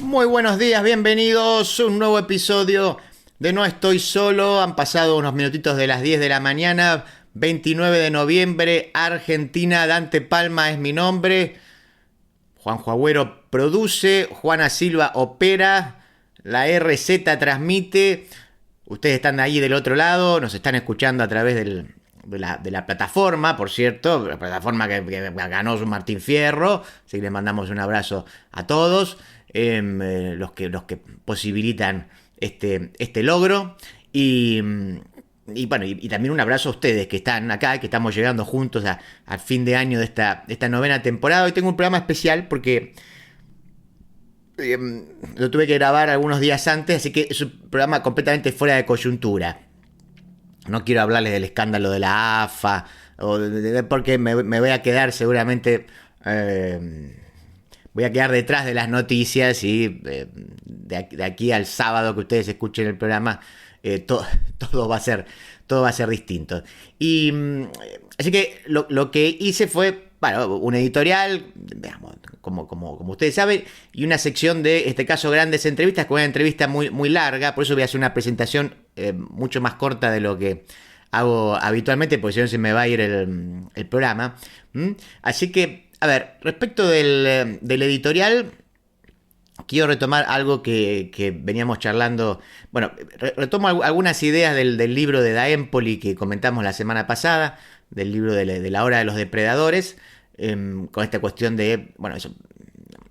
Muy buenos días, bienvenidos a un nuevo episodio de No Estoy Solo. Han pasado unos minutitos de las 10 de la mañana, 29 de noviembre, Argentina. Dante Palma es mi nombre. Juanjo Agüero produce, Juana Silva opera, la RZ transmite. Ustedes están ahí del otro lado, nos están escuchando a través de la plataforma, por cierto, la plataforma que ganó Martín Fierro, así que les mandamos un abrazo a todos, los que posibilitan este logro, y bueno, y también un abrazo a ustedes que están acá, que estamos llegando juntos al fin de año de esta novena temporada. Hoy tengo un programa especial porque lo tuve que grabar algunos días antes, así que es un programa completamente fuera de coyuntura. No quiero hablarles del escándalo de la AFA, porque me voy a quedar seguramente... voy a quedar detrás de las noticias y de aquí al sábado que ustedes escuchen el programa, todo va a ser distinto. Y así que lo que hice fue, bueno, un editorial, digamos, como ustedes saben, y una sección de, este caso, grandes entrevistas, con una entrevista muy, muy larga. Por eso voy a hacer una presentación mucho más corta de lo que hago habitualmente, porque si no se me va a ir el programa. Así que, a ver, respecto del editorial, quiero retomar algo que veníamos charlando. Bueno, retomo algunas ideas del libro de Da Empoli que comentamos la semana pasada, del libro de la hora de los depredadores, con esta cuestión de, bueno,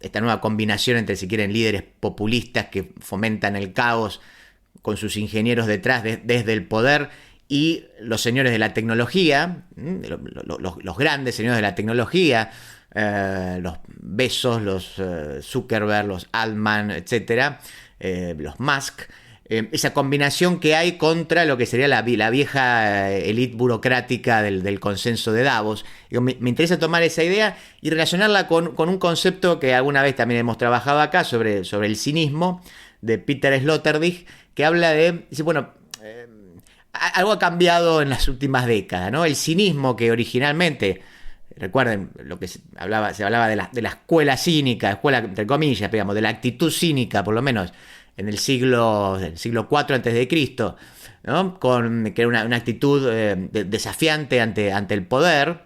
esta nueva combinación entre, si quieren, líderes populistas que fomentan el caos con sus ingenieros detrás desde el poder, y los señores de la tecnología, los grandes señores de la tecnología, los Bezos, los Zuckerberg, los Altman, etcétera, los Musk, esa combinación que hay contra lo que sería la vieja élite burocrática del consenso de Davos. Me interesa tomar esa idea y relacionarla con un concepto que alguna vez también hemos trabajado acá sobre el cinismo, de Peter Sloterdijk, que habla de, dice, bueno, algo ha cambiado en las últimas décadas, ¿no? El cinismo, que originalmente, recuerden lo que se hablaba de la escuela cínica, escuela entre comillas, digamos, de la actitud cínica, por lo menos en el siglo IV antes de Cristo, ¿no? Que era una actitud desafiante ante el poder.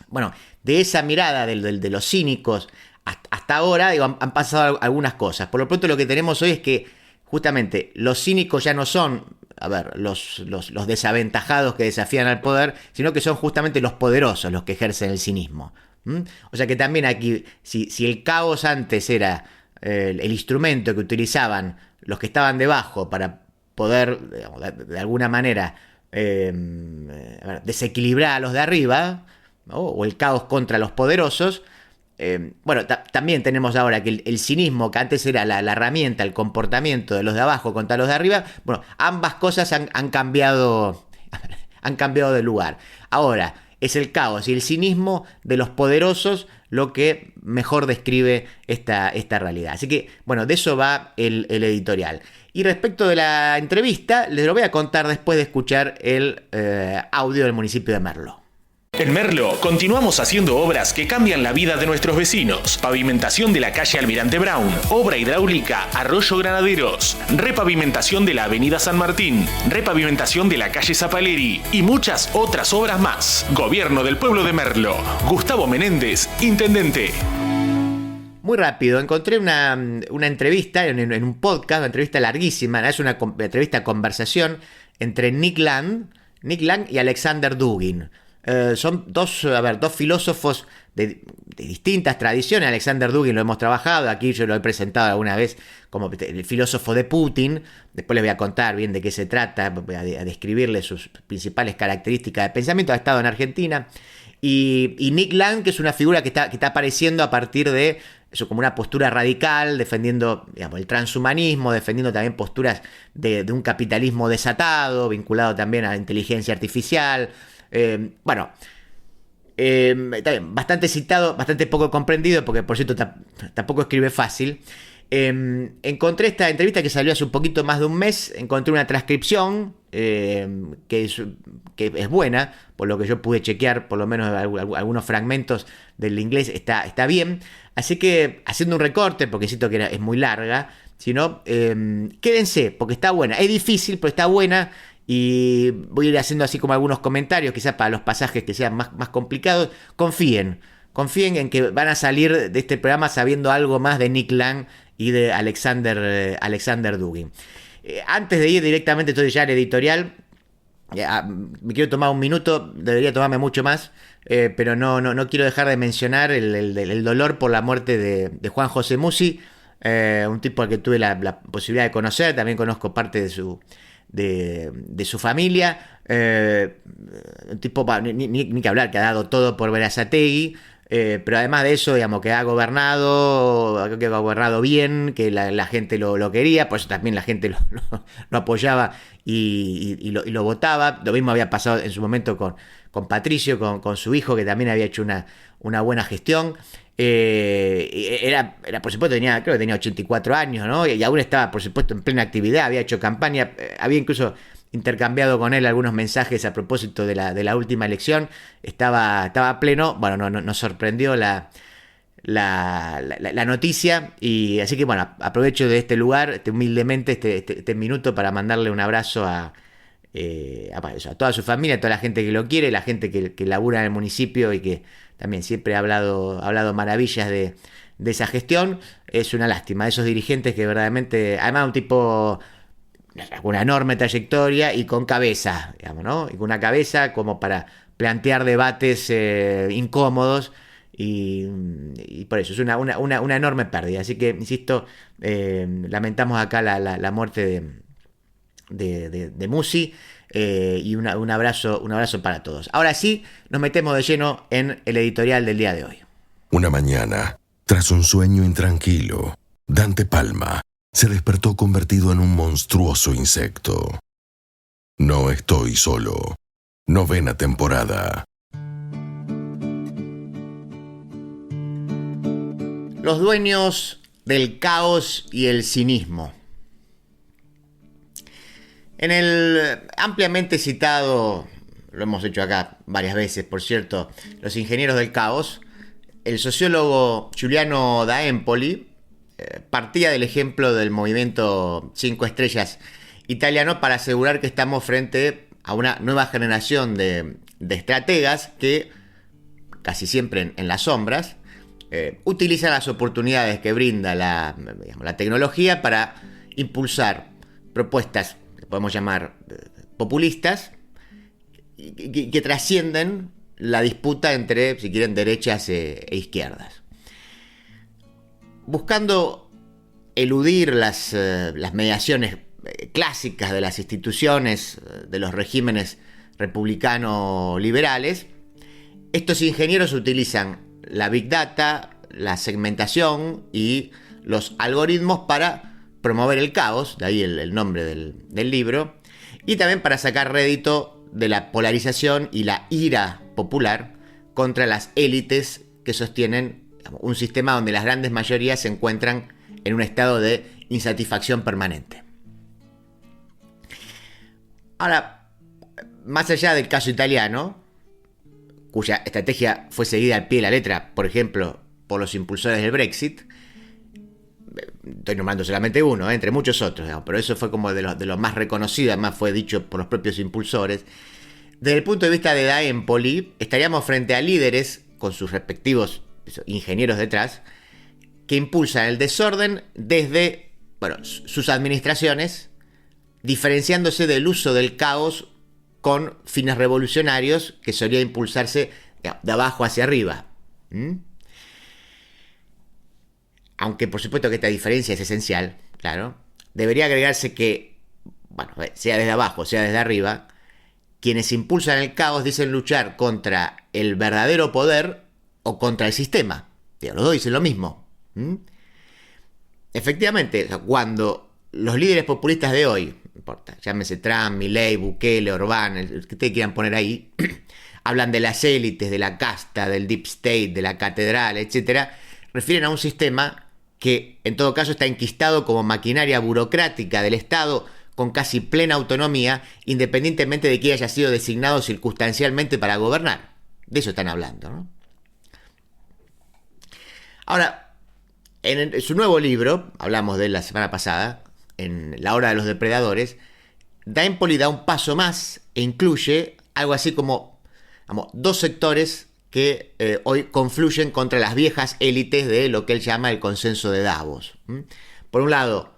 Bueno, de esa mirada de los cínicos hasta ahora, digo, han pasado algunas cosas. Por lo pronto, lo que tenemos hoy es que justamente los cínicos ya no son, a ver, los desaventajados que desafían al poder, sino que son justamente los poderosos los que ejercen el cinismo. O sea que también aquí, si el caos antes era el instrumento que utilizaban los que estaban debajo para poder, digamos, de alguna manera desequilibrar a los de arriba, ¿no? O el caos contra los poderosos, bueno, también tenemos ahora que el cinismo, que antes era la herramienta, el comportamiento de los de abajo contra los de arriba, bueno, ambas cosas han cambiado de lugar. Ahora es el caos y el cinismo de los poderosos lo que mejor describe esta realidad. Así que, bueno, de eso va el editorial. Y respecto de la entrevista, les lo voy a contar después de escuchar el audio del municipio de Merlo. En Merlo continuamos haciendo obras que cambian la vida de nuestros vecinos. Pavimentación de la calle Almirante Brown, obra hidráulica Arroyo Granaderos, repavimentación de la avenida San Martín, repavimentación de la calle Zapaleri y muchas otras obras más. Gobierno del pueblo de Merlo. Gustavo Menéndez, intendente. Muy rápido, encontré una entrevista en un podcast, una entrevista larguísima, es una entrevista conversación entre Nick Land y Alexander Dugin. Son dos filósofos de distintas tradiciones. Alexander Dugin lo hemos trabajado, aquí yo lo he presentado alguna vez como el filósofo de Putin. Después les voy a contar bien de qué se trata, voy a describirles sus principales características de pensamiento. Ha estado en Argentina. Y Nick Land, que es una figura que está apareciendo a partir de eso, como una postura radical, defendiendo, digamos, el transhumanismo, defendiendo también posturas de un capitalismo desatado, vinculado también a la inteligencia artificial. Bueno, bastante citado, bastante poco comprendido, porque por cierto tampoco escribe fácil. Encontré esta entrevista que salió hace un poquito más de un mes, encontré una transcripción que es buena, por lo que yo pude chequear, por lo menos algunos fragmentos del inglés está bien, así que haciendo un recorte, porque siento que es muy larga, sino quédense, porque está buena, es difícil, pero está buena, y voy a ir haciendo así como algunos comentarios, quizás para los pasajes que sean más complicados. Confíen en que van a salir de este programa sabiendo algo más de Nick Land y de Alexander Dugin. Antes de ir directamente entonces ya al editorial, me quiero tomar un minuto, debería tomarme mucho más, pero no quiero dejar de mencionar el dolor por la muerte de Juan José Musi, un tipo al que tuve la posibilidad de conocer, también conozco parte de su familia, un tipo, ni que hablar, que ha dado todo por Berazategui, pero además de eso, digamos, que ha gobernado bien, que la gente lo quería, por eso también la gente lo apoyaba y lo votaba. Lo mismo había pasado en su momento con Patricio, con su hijo, que también había hecho una buena gestión. Era por supuesto, creo que tenía 84 años, ¿no? Y aún estaba, por supuesto, en plena actividad, había hecho campaña, había incluso intercambiado con él algunos mensajes a propósito de la última elección, estaba pleno. Bueno, nos sorprendió la noticia, y así que bueno, aprovecho de este lugar, humildemente, este minuto para mandarle un abrazo a toda su familia, a toda la gente que lo quiere, la gente que labura en el municipio y que también siempre ha hablado maravillas de esa gestión. Es una lástima, esos dirigentes que verdaderamente, además un tipo con una enorme trayectoria y con cabeza, digamos, ¿no? Y con una cabeza como para plantear debates incómodos, y por eso es una enorme pérdida. Así que, insisto, lamentamos acá la muerte de Musi, y un abrazo para todos. Ahora sí, nos metemos de lleno en el editorial del día de hoy. Una mañana, tras un sueño intranquilo, Dante Palma se despertó convertido en un monstruoso insecto. No estoy solo. 9ª temporada. Los dueños del caos y el cinismo. En el ampliamente citado, lo hemos hecho acá varias veces, por cierto, Los ingenieros del caos, el sociólogo Giuliano da Empoli partía del ejemplo del movimiento 5 estrellas italiano para asegurar que estamos frente a una nueva generación de estrategas que, casi siempre en las sombras, utilizan las oportunidades que brinda la tecnología para impulsar propuestas que podemos llamar populistas, que trascienden la disputa entre, si quieren, derechas e izquierdas. Buscando eludir las mediaciones clásicas de las instituciones de los regímenes republicano-liberales, estos ingenieros utilizan la Big Data, la segmentación y los algoritmos para promover el caos, de ahí el nombre del libro, y también para sacar rédito de la polarización y la ira popular contra las élites que sostienen un sistema donde las grandes mayorías se encuentran en un estado de insatisfacción permanente. Ahora, más allá del caso italiano, cuya estrategia fue seguida al pie de la letra, por ejemplo, por los impulsores del Brexit, estoy nombrando solamente uno, entre muchos otros, pero eso fue como de los más reconocidos, además fue dicho por los propios impulsores. Desde el punto de vista de da Empoli, estaríamos frente a líderes con sus respectivos ingenieros detrás, que impulsan el desorden desde sus administraciones, diferenciándose del uso del caos con fines revolucionarios que solía impulsarse de abajo hacia arriba. Aunque por supuesto que esta diferencia es esencial, claro, debería agregarse que, sea desde abajo, sea desde arriba, quienes impulsan el caos dicen luchar contra el verdadero poder o contra el sistema. Los dos dicen lo mismo. Efectivamente, cuando los líderes populistas de hoy, no importa, llámese Trump, Milei, Bukele, Orbán, el que ustedes quieran poner ahí, hablan de las élites, de la casta, del deep state, de la catedral, etc., refieren a un sistema que en todo caso está enquistado como maquinaria burocrática del Estado con casi plena autonomía, independientemente de que haya sido designado circunstancialmente para gobernar. De eso están hablando, ¿no? Ahora, en su nuevo libro, hablamos de él la semana pasada, en La Hora de los Depredadores, Empoli da un paso más e incluye algo así como, vamos, dos sectores que hoy confluyen contra las viejas élites de lo que él llama el consenso de Davos. Por un lado,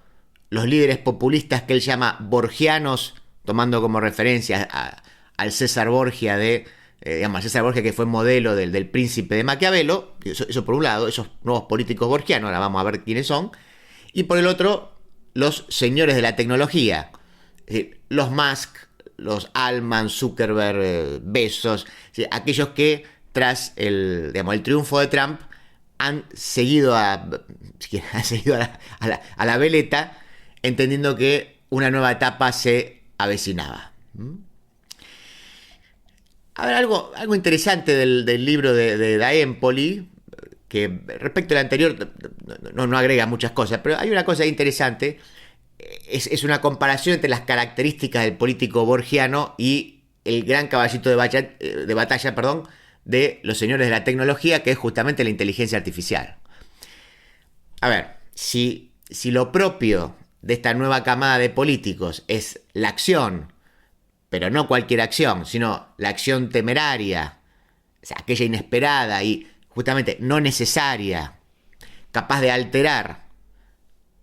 los líderes populistas que él llama borgianos, tomando como referencia al César Borgia César Borgia, que fue modelo del príncipe de Maquiavelo. Eso por un lado, esos nuevos políticos borgianos, ahora vamos a ver quiénes son. Y por el otro, los señores de la tecnología, los Musk, los Altman, Zuckerberg, Bezos, aquellos que tras el triunfo de Trump han seguido a la veleta, entendiendo que una nueva etapa se avecinaba. A ver, algo interesante del libro de Empoli, que respecto al anterior no agrega muchas cosas, pero hay una cosa interesante, es una comparación entre las características del político borgiano y el gran caballito de batalla, de los señores de la tecnología, que es justamente la inteligencia artificial. A ver, si lo propio de esta nueva camada de políticos es la acción, pero no cualquier acción, sino la acción temeraria, o sea, aquella inesperada y justamente no necesaria, capaz de alterar,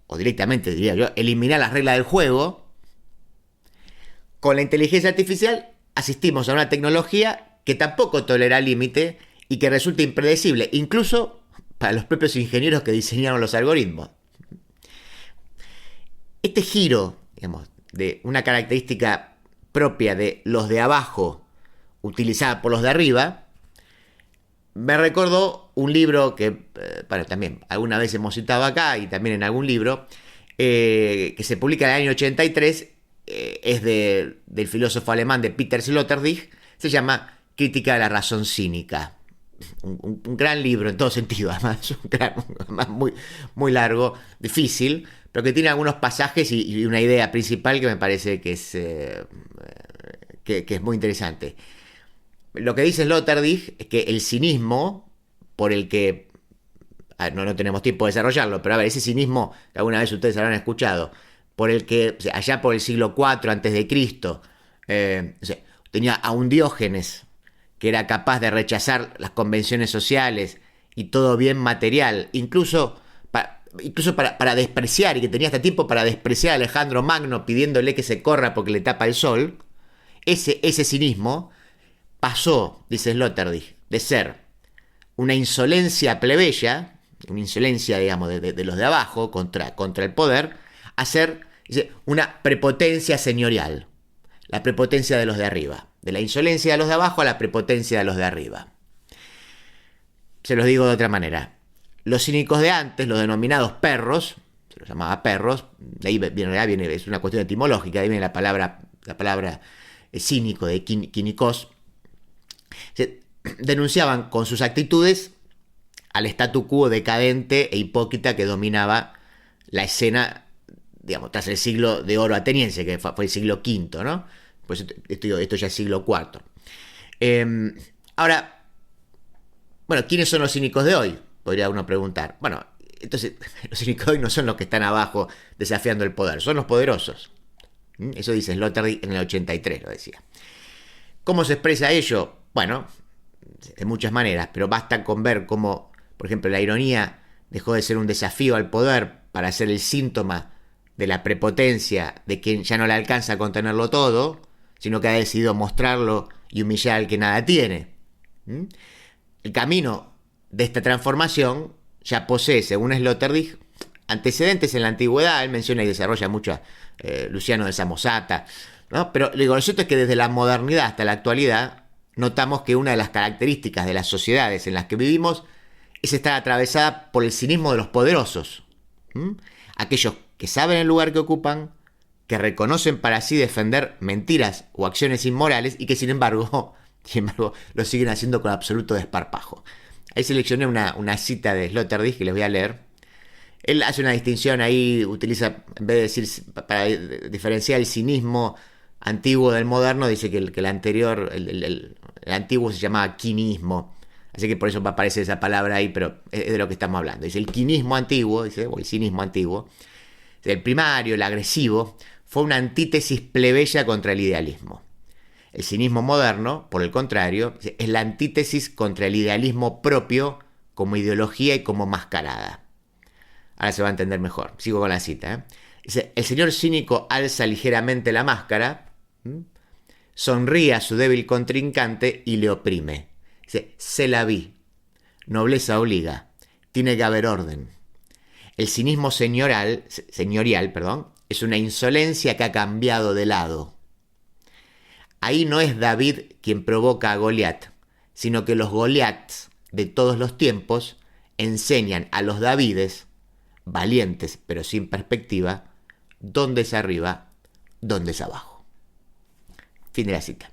o directamente, diría yo, eliminar las reglas del juego, con la inteligencia artificial asistimos a una tecnología que tampoco tolera límite y que resulta impredecible, incluso para los propios ingenieros que diseñaron los algoritmos. Este giro, de una característica propia de los de abajo utilizada por los de arriba, me recordó un libro que, también alguna vez hemos citado acá y también en algún libro, que se publica en el año 83, es del filósofo alemán de Peter Sloterdijk, se llama Crítica de la razón cínica. Un gran libro en todo sentido, además muy, muy largo, difícil, pero que tiene algunos pasajes y una idea principal que me parece que es muy interesante. Lo que dice Sloterdijk es que el cinismo, por el que no tenemos tiempo de desarrollarlo, pero a ver, ese cinismo que alguna vez ustedes habrán escuchado, por el que allá por el siglo IV antes de Cristo tenía a un Diógenes que era capaz de rechazar las convenciones sociales y todo bien material, incluso para despreciar, y que tenía hasta tiempo para despreciar a Alejandro Magno pidiéndole que se corra porque le tapa el sol. Ese cinismo pasó, dice Sloterdijk, de ser una insolencia plebeya, una insolencia, digamos, de los de abajo contra el poder, a ser una prepotencia señorial, la prepotencia de los de arriba, de la insolencia de los de abajo a la prepotencia de los de arriba. Se los digo de otra manera. Los cínicos de antes, los denominados perros, se los llamaba perros, de ahí viene, es una cuestión etimológica, de ahí viene la palabra cínico, de kínikos, denunciaban con sus actitudes al statu quo decadente e hipócrita que dominaba la escena, digamos, tras el siglo de oro ateniense, que fue el siglo V, ¿no? Pues esto ya es siglo IV. Ahora, bueno, ¿quiénes son los cínicos de hoy? Podría uno preguntar. Bueno, entonces, los cínicos de hoy no son los que están abajo desafiando el poder, son los poderosos. Eso dice Sloterdijk en el 83, lo decía. ¿Cómo se expresa ello? Bueno, de muchas maneras, pero basta con ver cómo, por ejemplo, la ironía dejó de ser un desafío al poder para ser el síntoma de la prepotencia de quien ya no le alcanza a contenerlo todo, sino que ha decidido mostrarlo y humillar al que nada tiene. El camino de esta transformación ya posee, según Sloterdijk, antecedentes en la antigüedad. Él menciona y desarrolla mucho a Luciano de Samosata, ¿no? Pero lo cierto es que desde la modernidad hasta la actualidad notamos que una de las características de las sociedades en las que vivimos es estar atravesada por el cinismo de los poderosos. Aquellos que saben el lugar que ocupan, que reconocen para sí defender mentiras o acciones inmorales y que sin embargo lo siguen haciendo con absoluto desparpajo. Ahí seleccioné una cita de Sloterdijk que les voy a leer. Él hace una distinción ahí, utiliza, en vez de decir, para diferenciar el cinismo antiguo del moderno, dice que el anterior, el antiguo se llamaba quinismo. Así que por eso aparece esa palabra ahí, pero es de lo que estamos hablando. Dice el quinismo antiguo, dice, o el cinismo antiguo, el primario, el agresivo, fue una antítesis plebeya contra el idealismo. El cinismo moderno, por el contrario, es la antítesis contra el idealismo propio como ideología y como mascarada. Ahora se va a entender mejor. Sigo con la cita. Dice, el señor cínico alza ligeramente la máscara, sonríe a su débil contrincante y le oprime. Dice, se la vi. Nobleza obliga. Tiene que haber orden. El cinismo señorial, es una insolencia que ha cambiado de lado. Ahí no es David quien provoca a Goliat, sino que los Goliats de todos los tiempos enseñan a los Davides, valientes pero sin perspectiva, dónde es arriba, dónde es abajo. Fin de la cita.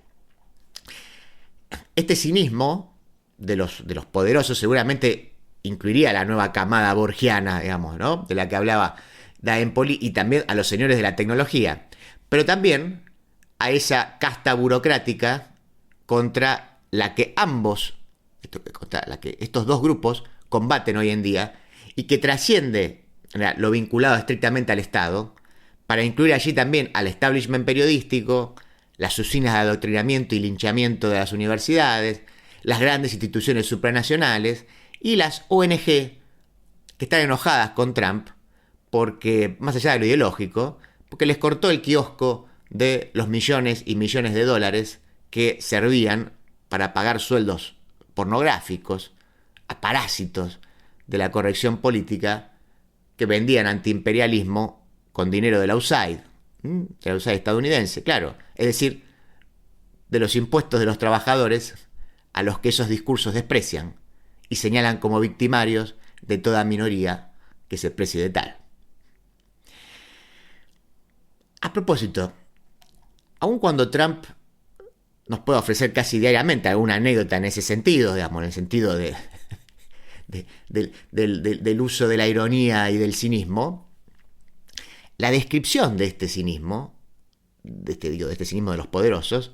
Este cinismo de los poderosos seguramente incluiría a la nueva camada borgiana, digamos, ¿no? De la que hablaba Empoli, y también a los señores de la tecnología, pero también a esa casta burocrática contra la que estos dos grupos combaten hoy en día y que trasciende lo vinculado estrictamente al Estado para incluir allí también al establishment periodístico, las usinas de adoctrinamiento y linchamiento de las universidades, las grandes instituciones supranacionales y las ONG que están enojadas con Trump porque, más allá de lo ideológico, porque les cortó el kiosco de los millones y millones de dólares que servían para pagar sueldos pornográficos a parásitos de la corrección política que vendían antiimperialismo con dinero de la USAID estadounidense, claro, es decir, de los impuestos de los trabajadores a los que esos discursos desprecian y señalan como victimarios de toda minoría que se precie de tal. A propósito, aun cuando Trump nos puede ofrecer casi diariamente alguna anécdota en ese sentido, digamos, en el sentido del uso de la ironía y del cinismo, la descripción de este cinismo, de este cinismo de los poderosos,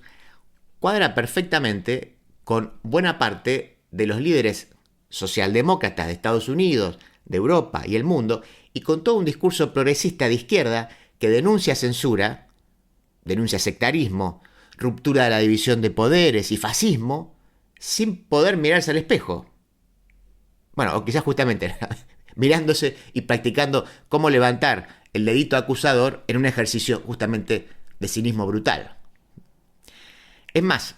cuadra perfectamente con buena parte de los líderes socialdemócratas de Estados Unidos, de Europa y el mundo, y con todo un discurso progresista de izquierda que denuncia censura, denuncia sectarismo, ruptura de la división de poderes y fascismo, sin poder mirarse al espejo. Bueno, o quizás justamente mirándose y practicando cómo levantar el dedito acusador en un ejercicio justamente de cinismo brutal. Es más,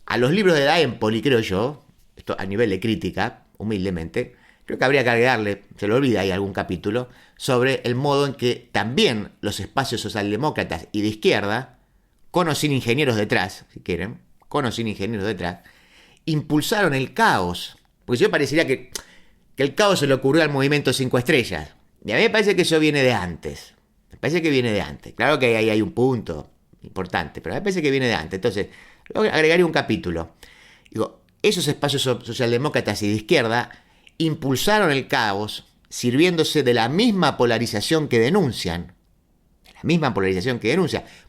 a los libros de Empoli, creo yo, esto a nivel de crítica, humildemente, creo que habría que agregarle, se lo olvida ahí algún capítulo, sobre el modo en que también los espacios socialdemócratas y de izquierda, con o sin ingenieros detrás, si quieren, con o sin ingenieros detrás, impulsaron el caos. Porque yo parecería que el caos se le ocurrió al movimiento 5 estrellas. Y a mí me parece que eso viene de antes. Me parece que viene de antes. Claro que ahí hay un punto importante, pero me parece que viene de antes. Entonces, agregaría un capítulo. Digo, esos espacios socialdemócratas y de izquierda impulsaron el caos sirviéndose de la misma polarización que denuncian.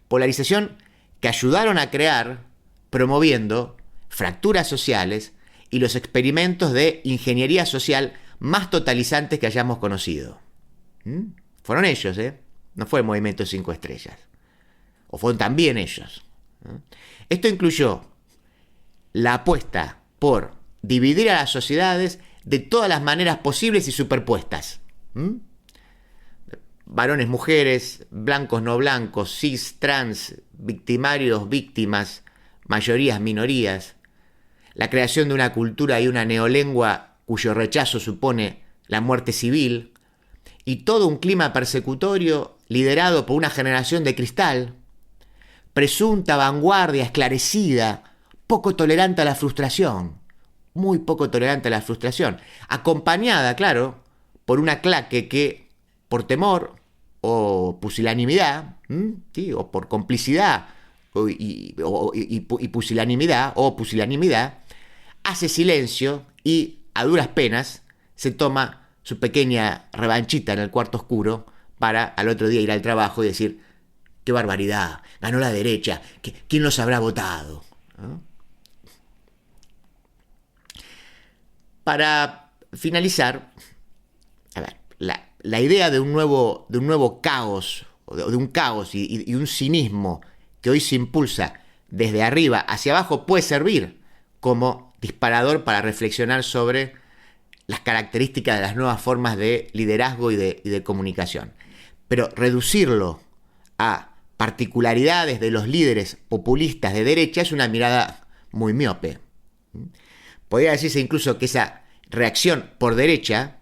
Polarización que ayudaron a crear, promoviendo fracturas sociales y los experimentos de ingeniería social más totalizantes que hayamos conocido. Fueron ellos, no fue el movimiento 5 estrellas. O fueron también ellos. Esto incluyó la apuesta por dividir a las sociedades de todas las maneras posibles y superpuestas. Varones, mujeres, blancos, no blancos, cis, trans, victimarios, víctimas, mayorías, minorías. La creación de una cultura y una neolengua cuyo rechazo supone la muerte civil. Y todo un clima persecutorio liderado por una generación de cristal, presunta vanguardia, esclarecida, poco tolerante a la frustración, muy poco tolerante a la frustración, acompañada, claro, por una claque que, por temor o pusilanimidad, ¿sí? O por complicidad y pusilanimidad o pusilanimidad, hace silencio y, a duras penas, se toma su pequeña revanchita en el cuarto oscuro para al otro día ir al trabajo y decir: ¡qué barbaridad! Ganó la derecha. ¿Quién los habrá votado? ¿No? Para finalizar, a ver, la idea de un nuevo caos, o de un caos y un cinismo que hoy se impulsa desde arriba hacia abajo, puede servir como disparador para reflexionar sobre las características de las nuevas formas de liderazgo y de comunicación. Pero reducirlo a particularidades de los líderes populistas de derecha es una mirada muy miope. Podría decirse incluso que esa reacción por derecha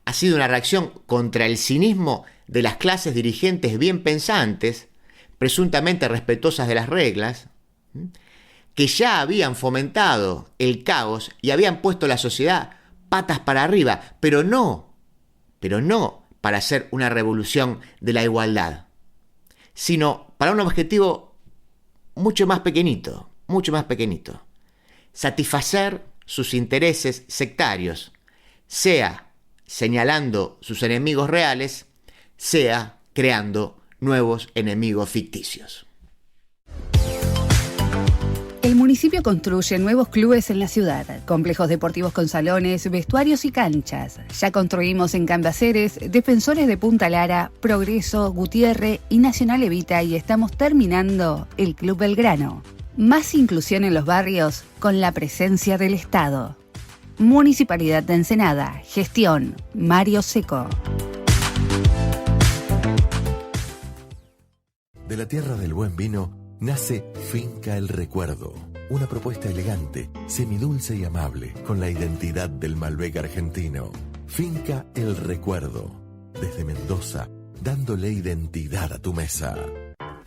ha sido una reacción contra el cinismo de las clases dirigentes bien pensantes, presuntamente respetuosas de las reglas, que ya habían fomentado el caos y habían puesto la sociedad patas para arriba, pero no para hacer una revolución de la igualdad, sino para un objetivo mucho más pequeñito, satisfacer sus intereses sectarios, sea señalando sus enemigos reales, sea creando nuevos enemigos ficticios. El municipio construye nuevos clubes en la ciudad, complejos deportivos con salones, vestuarios y canchas. Ya construimos en Cambaceres, Defensores de Punta Lara, Progreso, Gutiérrez y Nacional Evita, y estamos terminando el Club Belgrano. Más inclusión en los barrios con la presencia del Estado. Municipalidad de Ensenada. Gestión Mario Seco. De la tierra del buen vino nace Finca El Recuerdo, una propuesta elegante, semidulce y amable, con la identidad del Malbec argentino. Finca El Recuerdo, desde Mendoza, dándole identidad a tu mesa.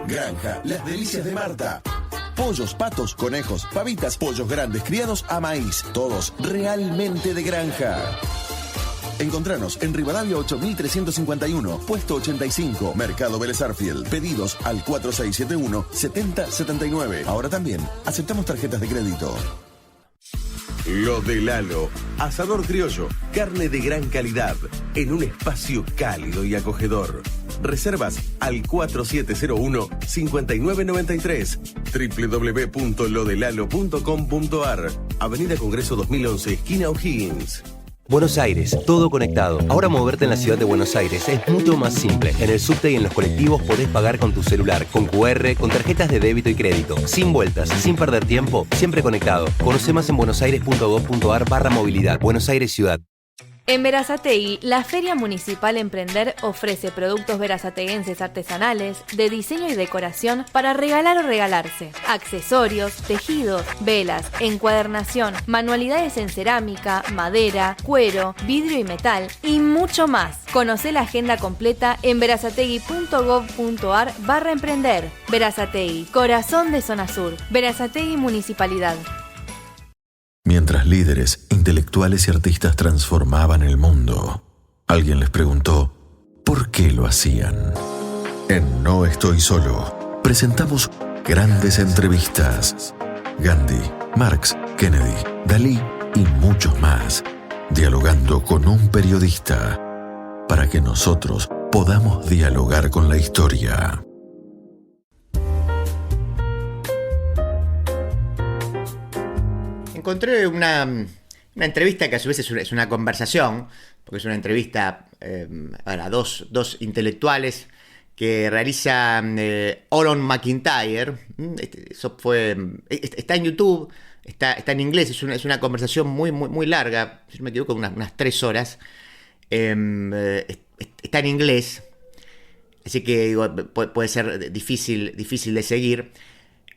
Granja Las Delicias de Marta. Pollos, patos, conejos, pavitas, pollos grandes criados a maíz, todos realmente de granja. Encontranos en Rivadavia 8351, puesto 85, Mercado Vélez Arfiel. Pedidos al 4671-7079. Ahora también aceptamos tarjetas de crédito. Lo de Lalo, asador criollo, carne de gran calidad, en un espacio cálido y acogedor. Reservas al 4701-5993, www.lodelalo.com.ar, Avenida Congreso 2011, esquina O'Higgins. Buenos Aires, todo conectado. Ahora moverte en la ciudad de Buenos Aires es mucho más simple. En el subte y en los colectivos podés pagar con tu celular, con QR, con tarjetas de débito y crédito. Sin vueltas, sin perder tiempo, siempre conectado. Conoce más en buenosaires.gov.ar/movilidad. Buenos Aires Ciudad. En Berazategui, la Feria Municipal Emprender ofrece productos berazateguenses artesanales, de diseño y decoración para regalar o regalarse, accesorios, tejidos, velas, encuadernación, manualidades en cerámica, madera, cuero, vidrio y metal y mucho más. Conocé la agenda completa en berazategui.gov.ar/emprender. Berazategui, corazón de Zona Sur. Berazategui Municipalidad. Mientras líderes, intelectuales y artistas transformaban el mundo, alguien les preguntó ¿por qué lo hacían? En No Estoy Solo, presentamos grandes entrevistas. Gandhi, Marx, Kennedy, Dalí y muchos más, dialogando con un periodista, para que nosotros podamos dialogar con la historia. Encontré una entrevista que a su vez es una conversación, porque es una entrevista a dos intelectuales que realiza Oron McIntyre. Eso está en YouTube, está en inglés, es una conversación muy larga, si no me equivoco, unas 3 horas. Está en inglés, así que digo, puede ser difícil de seguir.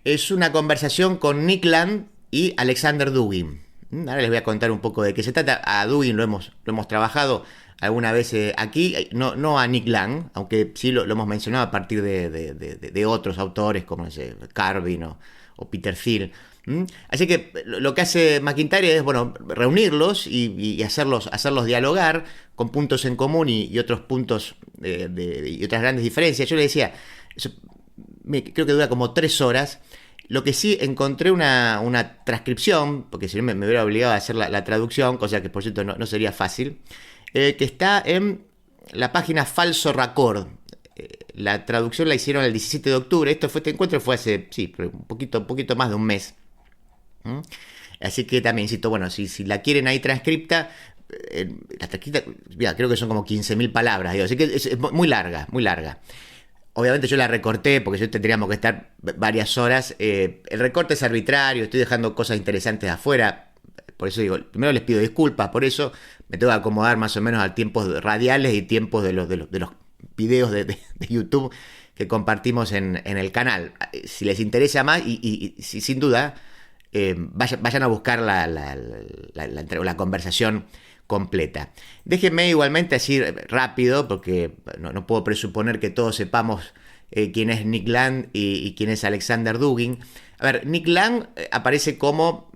Es una conversación con Nick Land y Alexander Dugin. Ahora les voy a contar un poco de qué se trata. A Dugin lo hemos trabajado alguna vez aquí, no a Nick Land, aunque sí lo hemos mencionado a partir de otros autores como Carvin o Peter Thiel. Así que lo que hace McIntyre es reunirlos y hacerlos dialogar con puntos en común y otros puntos y otras grandes diferencias. Yo le decía, creo que dura como 3 horas. Lo que sí encontré una transcripción, porque si no me hubiera obligado a hacer la traducción, cosa que por cierto no sería fácil. que está en la página Falso Raccord. La traducción la hicieron el 17 de octubre. Este encuentro fue hace, sí, un poquito más de un mes. Así que también, insisto, bueno, si la quieren ahí transcripta, la transcripta, mira, creo que son como 15.000 palabras, digo, así que es muy larga, muy larga. Obviamente yo la recorté porque yo tendríamos que estar varias horas. El recorte es arbitrario, estoy dejando cosas interesantes afuera. Por eso digo, primero les pido disculpas, por eso me tengo que acomodar más o menos a tiempos radiales y tiempos de los videos de YouTube que compartimos en el canal. Si les interesa más, y sin duda, vayan a buscar la conversación completa. Déjenme igualmente así rápido, porque no puedo presuponer que todos sepamos quién es Nick Land y quién es Alexander Dugin. A ver, Nick Land aparece como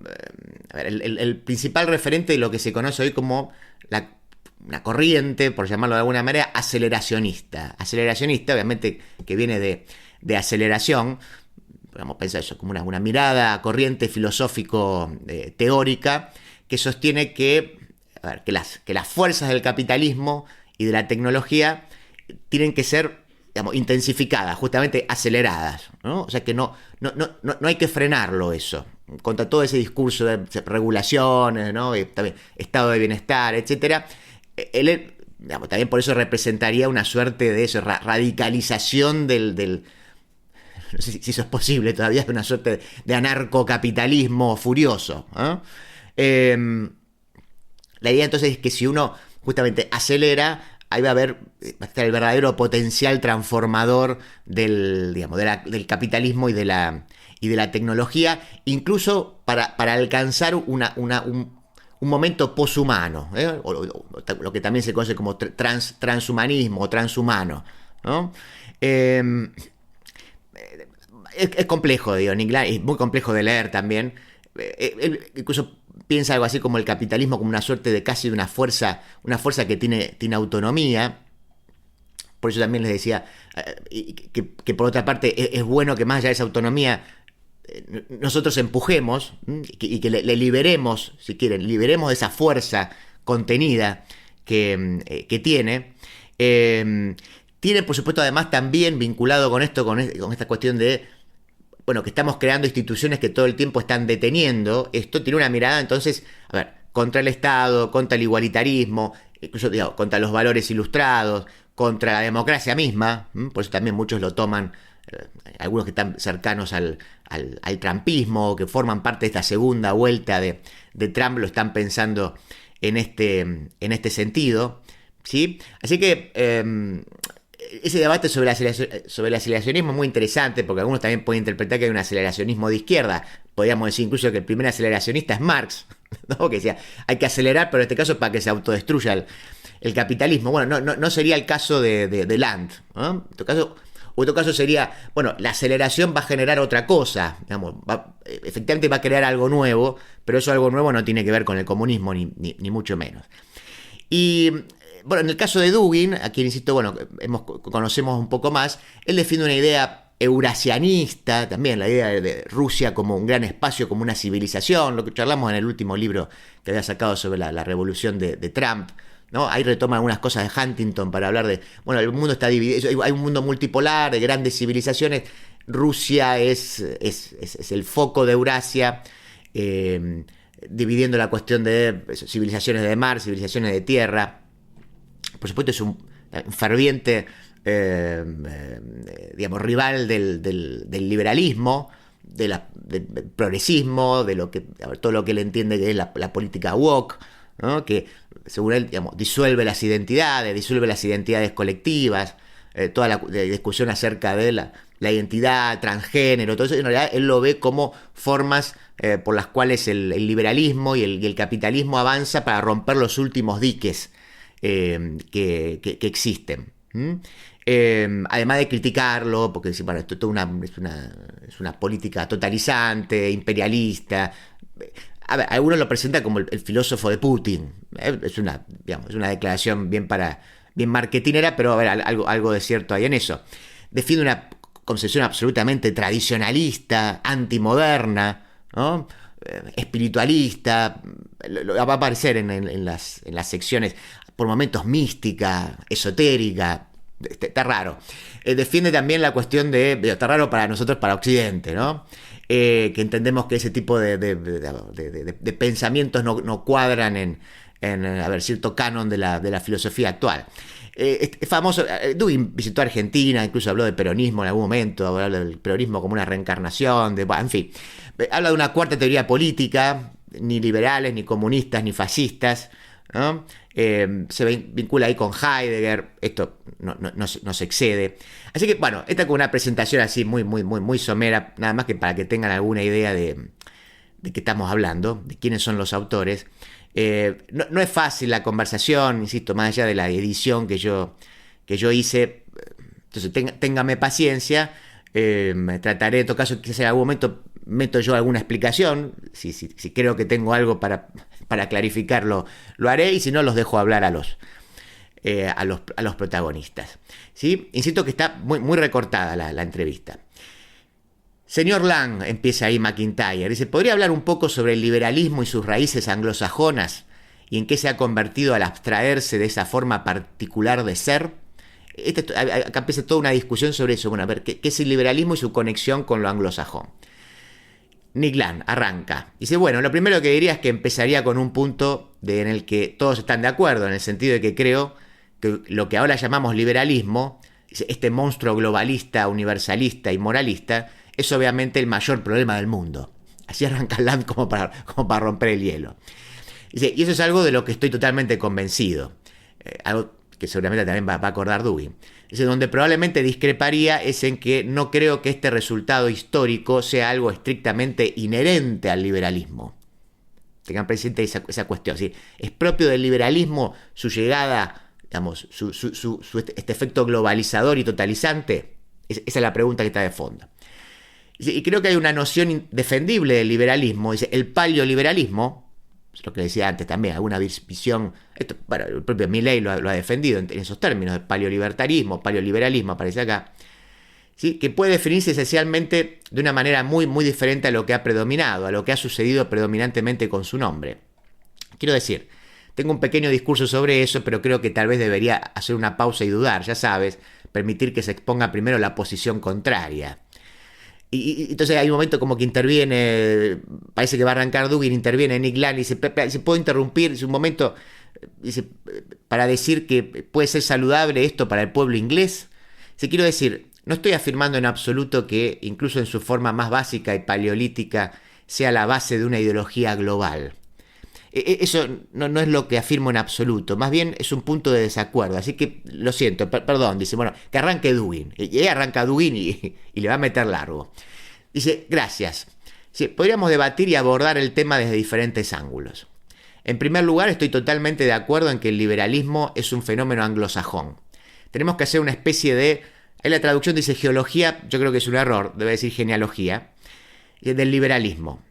el principal referente de lo que se conoce hoy como una corriente, por llamarlo de alguna manera, aceleracionista. Aceleracionista, obviamente, que viene de aceleración. Podemos pensar eso como una mirada corriente filosófico teórica que sostiene que las fuerzas del capitalismo y de la tecnología tienen que ser, digamos, intensificadas, justamente aceleradas, ¿no? O sea que no hay que frenarlo eso. Contra todo ese discurso de regulaciones, ¿no? Y también estado de bienestar, etcétera. Él, digamos, también por eso representaría una suerte de eso, radicalización del no sé si eso es posible todavía, es una suerte de anarcocapitalismo furioso, ¿eh? La idea entonces es que si uno justamente acelera, ahí va a estar el verdadero potencial transformador del capitalismo y de la tecnología, incluso para alcanzar un momento poshumano, o lo que también se conoce como transhumanismo o transhumano, ¿no? Es complejo, digo, Nick Land, es muy complejo de leer también. Él incluso piensa algo así como el capitalismo como una suerte de casi de una fuerza que tiene autonomía. Por eso también les decía que por otra parte es bueno que más allá de esa autonomía nosotros empujemos y que le liberemos, si quieren, liberemos de esa fuerza contenida que tiene. Tiene, por supuesto, además también vinculado con esto, con esta cuestión de, bueno, que estamos creando instituciones que todo el tiempo están deteniendo. Esto tiene una mirada, entonces, contra el Estado, contra el igualitarismo, incluso, digamos, contra los valores ilustrados, contra la democracia misma. Por eso también muchos lo toman, algunos que están cercanos al trumpismo, que forman parte de esta segunda vuelta de Trump, lo están pensando en este sentido, ¿sí? Así que ese debate sobre el aceleracionismo es muy interesante, porque algunos también pueden interpretar que hay un aceleracionismo de izquierda. Podríamos decir incluso que el primer aceleracionista es Marx, ¿no? Que decía, hay que acelerar, pero en este caso para que se autodestruya el capitalismo. Bueno, no sería el caso de Land, ¿no? En otro caso sería, bueno, la aceleración va a generar otra cosa, digamos, efectivamente va a crear algo nuevo, pero eso algo nuevo no tiene que ver con el comunismo, ni mucho menos. Y bueno, en el caso de Dugin, a quien insisto, bueno, conocemos un poco más, él defiende una idea eurasianista, también la idea de Rusia como un gran espacio, como una civilización, lo que charlamos en el último libro que había sacado sobre la revolución de Trump, ¿no? Ahí retoma algunas cosas de Huntington para hablar de, bueno, el mundo está dividido, hay un mundo multipolar de grandes civilizaciones, Rusia es el foco de Eurasia, dividiendo la cuestión de civilizaciones de mar, civilizaciones de tierra. Por supuesto es un ferviente digamos, rival del liberalismo, del progresismo, de todo lo que él entiende que es la política woke, ¿no? Que según él, digamos, disuelve las identidades colectivas, toda la discusión acerca de la identidad, transgénero, todo eso, en realidad él lo ve como formas por las cuales el liberalismo y el capitalismo avanza para romper los últimos diques que existen. Además de criticarlo, porque bueno, esto es una política totalizante, imperialista. A ver, algunos lo presentan como el filósofo de Putin. Es una declaración bien marketinera, pero a ver, algo de cierto hay en eso. Defiende una concepción absolutamente tradicionalista, antimoderna, ¿no? Espiritualista. Va a aparecer en las secciones. por momentos mística, esotérica. Está raro. Defiende también la cuestión está raro para nosotros, para Occidente, ¿no? Que entendemos que ese tipo de pensamientos no cuadran en cierto canon de la filosofía actual. Es famoso, Dugin visitó Argentina, incluso habló de peronismo en algún momento, habló del peronismo como una reencarnación, en fin. Habla de una cuarta teoría política, ni liberales, ni comunistas, ni fascistas, ¿no? Se vincula ahí con Heidegger, esto no se excede. Así que, bueno, esta es como una presentación así muy somera, nada más que para que tengan alguna idea de qué estamos hablando, de quiénes son los autores. No es fácil la conversación, insisto, más allá de la edición que yo hice. Entonces téngame paciencia. Trataré, en todo caso, quizás en algún momento meto yo alguna explicación. Si creo que tengo algo para clarificarlo, lo haré, y si no, los dejo hablar a los protagonistas, ¿sí? Insisto que está muy recortada la entrevista. Señor Lang, empieza ahí McIntyre, dice, ¿podría hablar un poco sobre el liberalismo y sus raíces anglosajonas y en qué se ha convertido al abstraerse de esa forma particular de ser? Acá empieza toda una discusión sobre eso. Bueno, a ver, ¿qué es el liberalismo y su conexión con lo anglosajón? Nick Land arranca. Dice, bueno, lo primero que diría es que empezaría con un punto en el que todos están de acuerdo, en el sentido de que creo que lo que ahora llamamos liberalismo, este monstruo globalista, universalista y moralista, es obviamente el mayor problema del mundo. Así arranca Land como para romper el hielo. Dice, y eso es algo de lo que estoy totalmente convencido. Algo que seguramente también va a acordar Dugin. Dice, donde probablemente discreparía es en que no creo que este resultado histórico sea algo estrictamente inherente al liberalismo. Tengan presente esa cuestión. ¿Sí? Es propio del liberalismo su llegada, digamos, este efecto globalizador y totalizante. Esa es la pregunta que está de fondo. Y creo que hay una noción indefendible del liberalismo. Dice, el paleoliberalismo, es lo que decía antes también, alguna visión, el propio Milley lo ha defendido en esos términos, el paleolibertarismo, paleoliberalismo, aparece acá, ¿sí? Que puede definirse esencialmente de una manera muy diferente a lo que ha predominado, a lo que ha sucedido predominantemente con su nombre. Quiero decir, tengo un pequeño discurso sobre eso, pero creo que tal vez debería hacer una pausa y dudar, ya sabes, permitir que se exponga primero la posición contraria. Y entonces hay un momento como que interviene, parece que va a arrancar Dugin, interviene Nick Land y dice, ¿puedo interrumpir? Es un momento, dice, para decir que puede ser saludable esto para el pueblo inglés. Quiero decir, no estoy afirmando en absoluto que incluso en su forma más básica y paleolítica sea la base de una ideología global. Eso no es lo que afirmo en absoluto, más bien es un punto de desacuerdo, así que lo siento, perdón, dice, bueno, que arranque Dugin, y arranca Dugin y le va a meter largo. Dice, gracias. Sí, podríamos debatir y abordar el tema desde diferentes ángulos. En primer lugar, estoy totalmente de acuerdo en que el liberalismo es un fenómeno anglosajón. Tenemos que hacer una especie de, ahí la traducción dice geología, yo creo que es un error, debe decir genealogía, del liberalismo.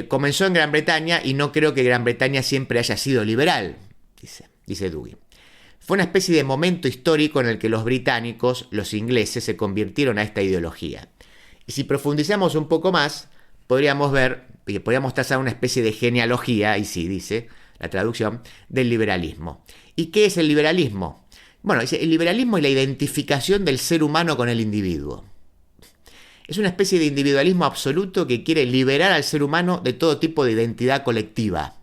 Comenzó en Gran Bretaña y no creo que Gran Bretaña siempre haya sido liberal, dice Dugin. Fue una especie de momento histórico en el que los británicos, los ingleses, se convirtieron a esta ideología. Y si profundizamos un poco más, podríamos trazar una especie de genealogía, y sí, dice la traducción, del liberalismo. ¿Y qué es el liberalismo? Bueno, dice, el liberalismo es la identificación del ser humano con el individuo. Es una especie de individualismo absoluto que quiere liberar al ser humano de todo tipo de identidad colectiva.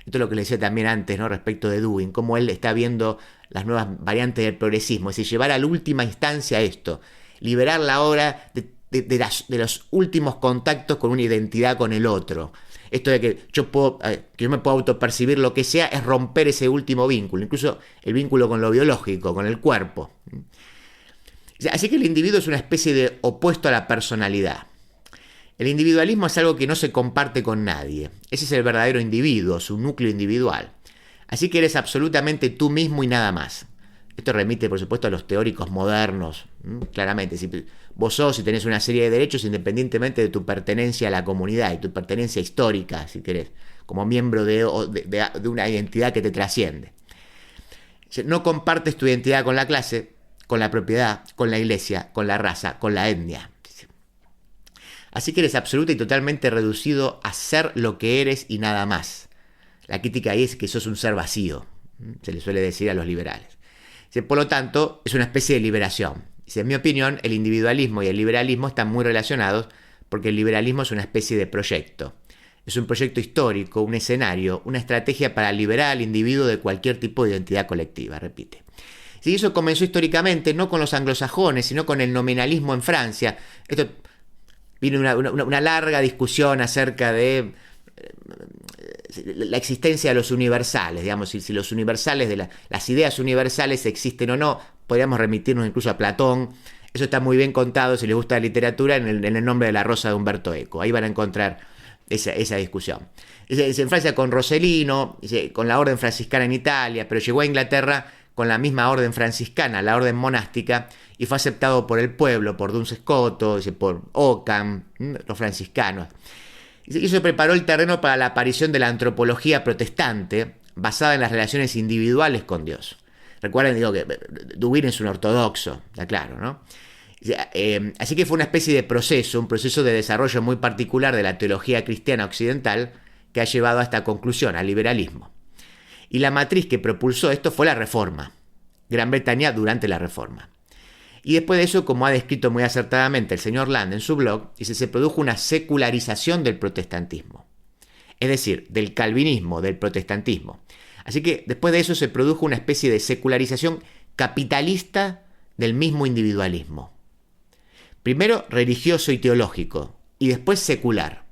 Esto es lo que le decía también antes, ¿no? Respecto de Dugin, cómo él está viendo las nuevas variantes del progresismo. Es decir, llevar a la última instancia esto, liberar la obra de los últimos contactos con una identidad con el otro. Esto de que yo me puedo autopercibir lo que sea, es romper ese último vínculo, incluso el vínculo con lo biológico, con el cuerpo. Así que el individuo es una especie de opuesto a la personalidad. El individualismo es algo que no se comparte con nadie. Ese es el verdadero individuo, su núcleo individual. Así que eres absolutamente tú mismo y nada más. Esto remite, por supuesto, a los teóricos modernos. Claramente, si vos sos y tenés una serie de derechos independientemente de tu pertenencia a la comunidad y tu pertenencia histórica, si querés, como miembro de una identidad que te trasciende. No compartes tu identidad con la clase, con la propiedad, con la iglesia, con la raza, con la etnia. Así que eres absoluta y totalmente reducido a ser lo que eres y nada más. La crítica ahí es que sos un ser vacío. se le suele decir a los liberales. Por lo tanto, es una especie de liberación. En mi opinión, el individualismo y el liberalismo están muy relacionados porque el liberalismo es una especie de proyecto. Es un proyecto histórico, un escenario, una estrategia para liberar al individuo de cualquier tipo de identidad colectiva, repite. Y eso comenzó históricamente no con los anglosajones, sino con el nominalismo en Francia. Esto vino una larga discusión acerca de la existencia de los universales, digamos, si los universales, las ideas universales existen o no. Podríamos remitirnos incluso a Platón. Eso está muy bien contado, si les gusta la literatura, en el nombre de la Rosa de Humberto Eco. Ahí van a encontrar esa discusión. En Francia con Roselino, con la orden franciscana en Italia, pero llegó a Inglaterra con la misma orden franciscana, la orden monástica, y fue aceptado por el pueblo, por Duns Scoto, por Ockham, los franciscanos. Y eso preparó el terreno para la aparición de la antropología protestante, basada en las relaciones individuales con Dios. Recuerden, que Dubin es un ortodoxo, está claro, ¿no? Así que fue una especie de proceso, un proceso de desarrollo muy particular de la teología cristiana occidental que ha llevado a esta conclusión, al liberalismo. Y la matriz que propulsó esto fue la Reforma, Gran Bretaña durante la Reforma. Y después de eso, como ha descrito muy acertadamente el señor Land en su blog, se produjo una secularización del protestantismo. Es decir, del calvinismo, del protestantismo. Así que después de eso se produjo una especie de secularización capitalista del mismo individualismo. Primero religioso y teológico, y después secular.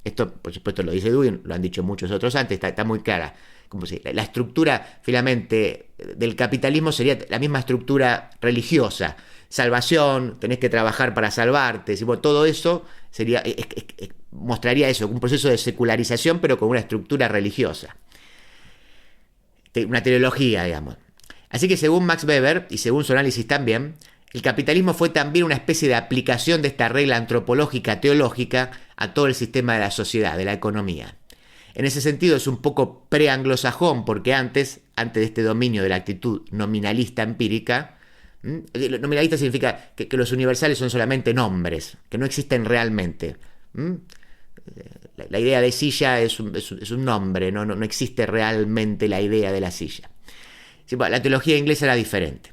Esto, por supuesto, lo dice Dewey, lo han dicho muchos otros antes, está muy clara. Como si la estructura, finalmente, del capitalismo sería la misma estructura religiosa. Salvación, tenés que trabajar para salvarte. Todo eso mostraría eso, un proceso de secularización, pero con una estructura religiosa. Una teleología, digamos. Así que según Max Weber, y según su análisis también, el capitalismo fue también una especie de aplicación de esta regla antropológica teológica a todo el sistema de la sociedad, de la economía. En ese sentido es un poco pre-anglosajón, porque antes de este dominio de la actitud nominalista empírica, nominalista significa que los universales son solamente nombres, que no existen realmente. La idea de silla es un nombre, no existe realmente la idea de la silla. La teología inglesa era diferente.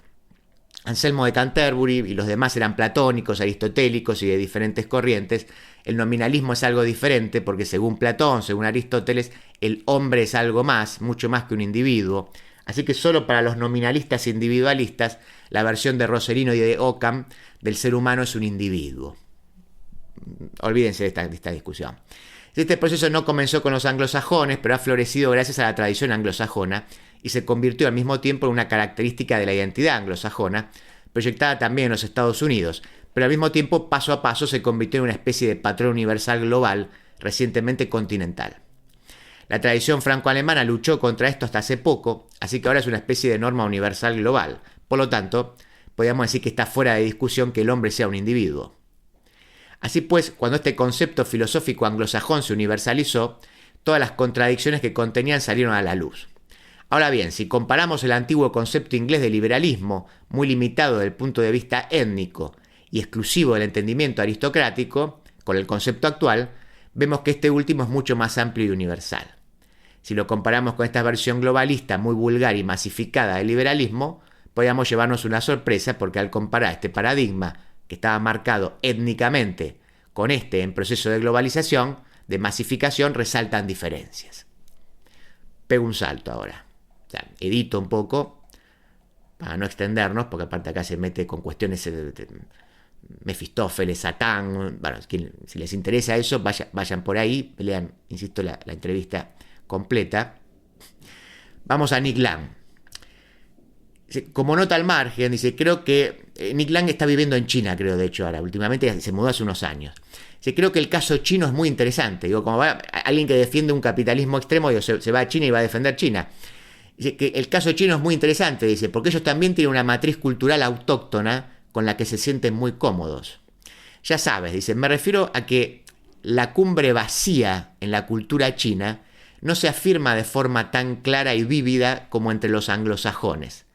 Anselmo de Canterbury y los demás eran platónicos, aristotélicos y de diferentes corrientes. El nominalismo es algo diferente porque según Platón, según Aristóteles, el hombre es algo más, mucho más que un individuo. Así que solo para los nominalistas individualistas, la versión de Roselino y de Ockham del ser humano es un individuo. Olvídense de esta discusión. Este proceso no comenzó con los anglosajones, pero ha florecido gracias a la tradición anglosajona y se convirtió al mismo tiempo en una característica de la identidad anglosajona, proyectada también en los Estados Unidos, pero al mismo tiempo, paso a paso, se convirtió en una especie de patrón universal global, recientemente continental. La tradición franco-alemana luchó contra esto hasta hace poco, así que ahora es una especie de norma universal global. Por lo tanto, podríamos decir que está fuera de discusión que el hombre sea un individuo. Así pues, cuando este concepto filosófico anglosajón se universalizó, todas las contradicciones que contenían salieron a la luz. Ahora bien, si comparamos el antiguo concepto inglés de liberalismo, muy limitado desde el punto de vista étnico y exclusivo del entendimiento aristocrático, con el concepto actual, vemos que este último es mucho más amplio y universal. Si lo comparamos con esta versión globalista muy vulgar y masificada del liberalismo, podríamos llevarnos una sorpresa porque al comparar este paradigma que estaba marcado étnicamente con este en proceso de globalización, de masificación, resaltan diferencias. Pego un salto ahora. Edito un poco para no extendernos, porque aparte acá se mete con cuestiones de Mefistófeles, Satán. Bueno, si les interesa eso, vayan por ahí, lean, insisto, la entrevista completa. Vamos a Nick Land. Como nota al margen, dice, creo que Nick Land está viviendo en China, creo, de hecho, ahora, últimamente se mudó hace unos años. Dice, creo que el caso chino es muy interesante. Digo, como va alguien que defiende un capitalismo extremo, se va a China y va a defender China. Dice que el caso chino es muy interesante, dice, porque ellos también tienen una matriz cultural autóctona con la que se sienten muy cómodos. Ya sabes, dice, me refiero a que la cumbre vacía en la cultura china no se afirma de forma tan clara y vívida como entre los anglosajones.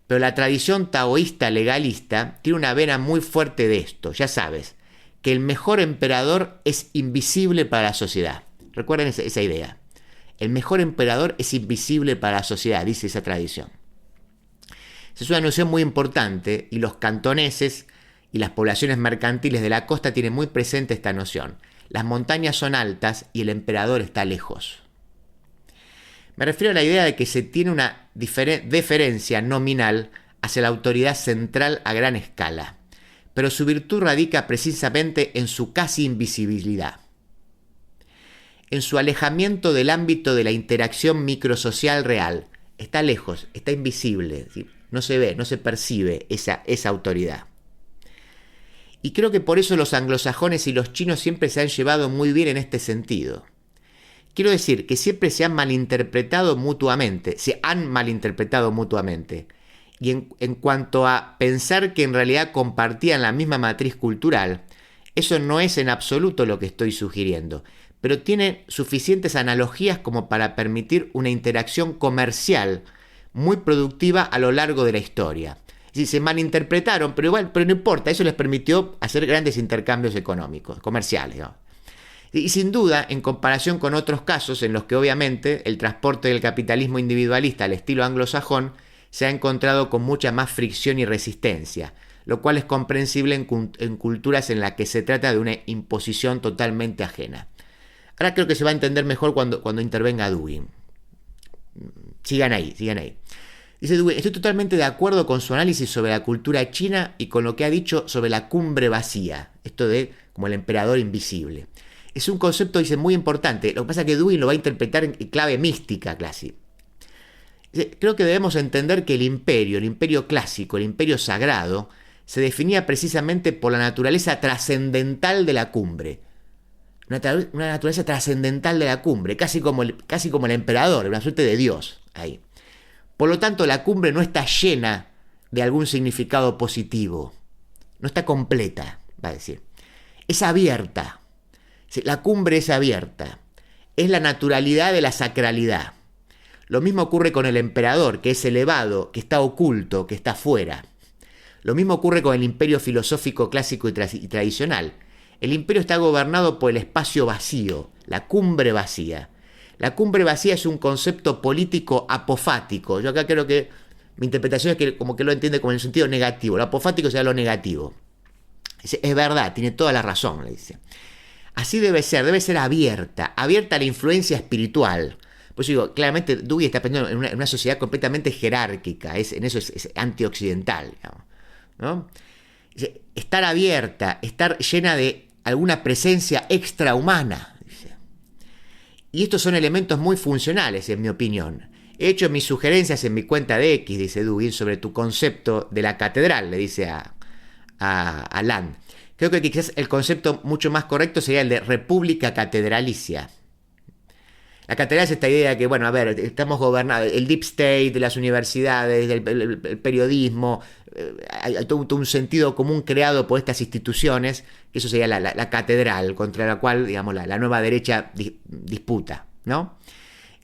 Pero la tradición taoísta legalista tiene una vena muy fuerte de esto, ya sabes, que el mejor emperador es invisible para la sociedad. Recuerden esa idea. El mejor emperador es invisible para la sociedad, dice esa tradición. Esa es una noción muy importante y los cantoneses y las poblaciones mercantiles de la costa tienen muy presente esta noción. Las montañas son altas y el emperador está lejos. Me refiero a la idea de que se tiene una deferencia nominal hacia la autoridad central a gran escala, pero su virtud radica precisamente en su casi invisibilidad, en su alejamiento del ámbito de la interacción microsocial real. Está lejos, está invisible, ¿sí? No se ve, no se percibe esa autoridad. Y creo que por eso los anglosajones y los chinos siempre se han llevado muy bien en este sentido. Quiero decir que siempre se han malinterpretado mutuamente. Y en cuanto a pensar que en realidad compartían la misma matriz cultural, eso no es en absoluto lo que estoy sugiriendo, pero tiene suficientes analogías como para permitir una interacción comercial muy productiva a lo largo de la historia. Sí, se malinterpretaron, pero no importa, eso les permitió hacer grandes intercambios económicos, comerciales, ¿no? Y sin duda, en comparación con otros casos en los que obviamente el transporte del capitalismo individualista al estilo anglosajón se ha encontrado con mucha más fricción y resistencia, lo cual es comprensible en culturas en las que se trata de una imposición totalmente ajena. Ahora creo que se va a entender mejor cuando intervenga Dewey. Sigan ahí. Dice Dewey: estoy totalmente de acuerdo con su análisis sobre la cultura china y con lo que ha dicho sobre la cumbre vacía, esto de como el emperador invisible. Es un concepto, dice, muy importante. Lo que pasa es que Dewey lo va a interpretar en clave mística, casi. Creo que debemos entender que el imperio clásico, el imperio sagrado, se definía precisamente por la naturaleza trascendental de la cumbre. Una naturaleza trascendental de la cumbre, casi como el emperador, una suerte de Dios ahí. Por lo tanto, la cumbre no está llena de algún significado positivo. No está completa, va a decir. Es abierta. La cumbre es abierta. Es la naturalidad de la sacralidad. Lo mismo ocurre con el emperador, que es elevado, que está oculto, que está fuera. Lo mismo ocurre con el imperio filosófico clásico y tradicional. El imperio está gobernado por el espacio vacío, la cumbre vacía. La cumbre vacía es un concepto político apofático. Yo acá creo que mi interpretación es que como que lo entiende como en el sentido negativo. Lo apofático sea lo negativo. Es verdad, tiene toda la razón, le dice. Así debe ser abierta a la influencia espiritual. Pues digo, claramente Dewey está pensando en una sociedad completamente jerárquica, en eso es antioccidental, digamos, ¿no? Dice, estar abierta, estar llena de alguna presencia extrahumana, dice. Y estos son elementos muy funcionales, en mi opinión. He hecho mis sugerencias en mi cuenta de X, dice Dewey, sobre tu concepto de la catedral, le dice a Land. Creo que quizás el concepto mucho más correcto sería el de república catedralicia. La catedral es esta idea de que, bueno, a ver, estamos gobernados, el deep state, de las universidades, el periodismo, hay todo un sentido común creado por estas instituciones, que eso sería la catedral, contra la cual, digamos, la nueva derecha disputa, ¿no?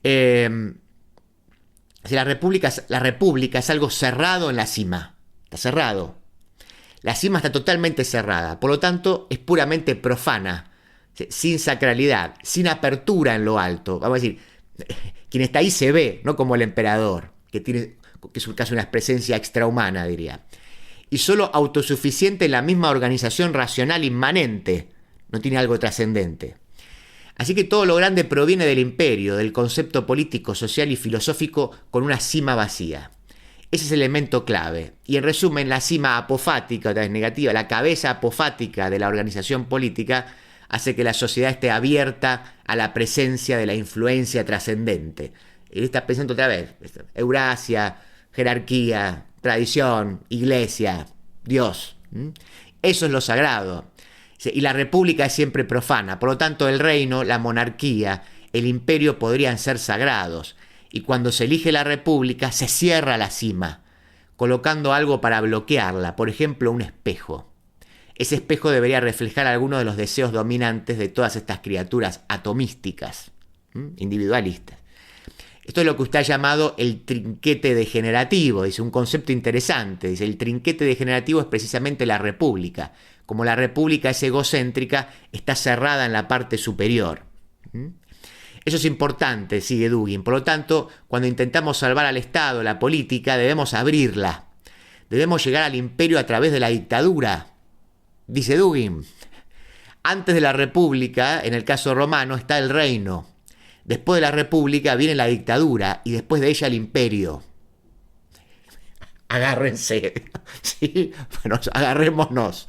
La república es algo cerrado en la cima, está cerrado. La cima está totalmente cerrada, por lo tanto es puramente profana, sin sacralidad, sin apertura en lo alto. Vamos a decir, quien está ahí se ve, no como el emperador, que es casi una presencia extrahumana, diría. Y solo autosuficiente en la misma organización racional inmanente, no tiene algo trascendente. Así que todo lo grande proviene del imperio, del concepto político, social y filosófico con una cima vacía. Ese es el elemento clave. Y en resumen, la cima apofática, otra vez negativa, la cabeza apofática de la organización política hace que la sociedad esté abierta a la presencia de la influencia trascendente. Él está pensando otra vez, Eurasia, jerarquía, tradición, iglesia, Dios. Eso es lo sagrado. Y la república es siempre profana. Por lo tanto, el reino, la monarquía, el imperio podrían ser sagrados. Y cuando se elige la república, se cierra la cima, colocando algo para bloquearla, por ejemplo, un espejo. Ese espejo debería reflejar algunos de los deseos dominantes de todas estas criaturas atomísticas, individualistas. Esto es lo que usted ha llamado el trinquete degenerativo, dice un concepto interesante. Dice, el trinquete degenerativo es precisamente la república. Como la república es egocéntrica, está cerrada en la parte superior. Eso es importante, sigue Dugin. Por lo tanto, cuando intentamos salvar al Estado, la política, debemos abrirla. Debemos llegar al imperio a través de la dictadura, dice Dugin. Antes de la república, en el caso romano, está el reino. Después de la república viene la dictadura y después de ella el imperio. Agárrense, ¿sí? Bueno, agarrémonos.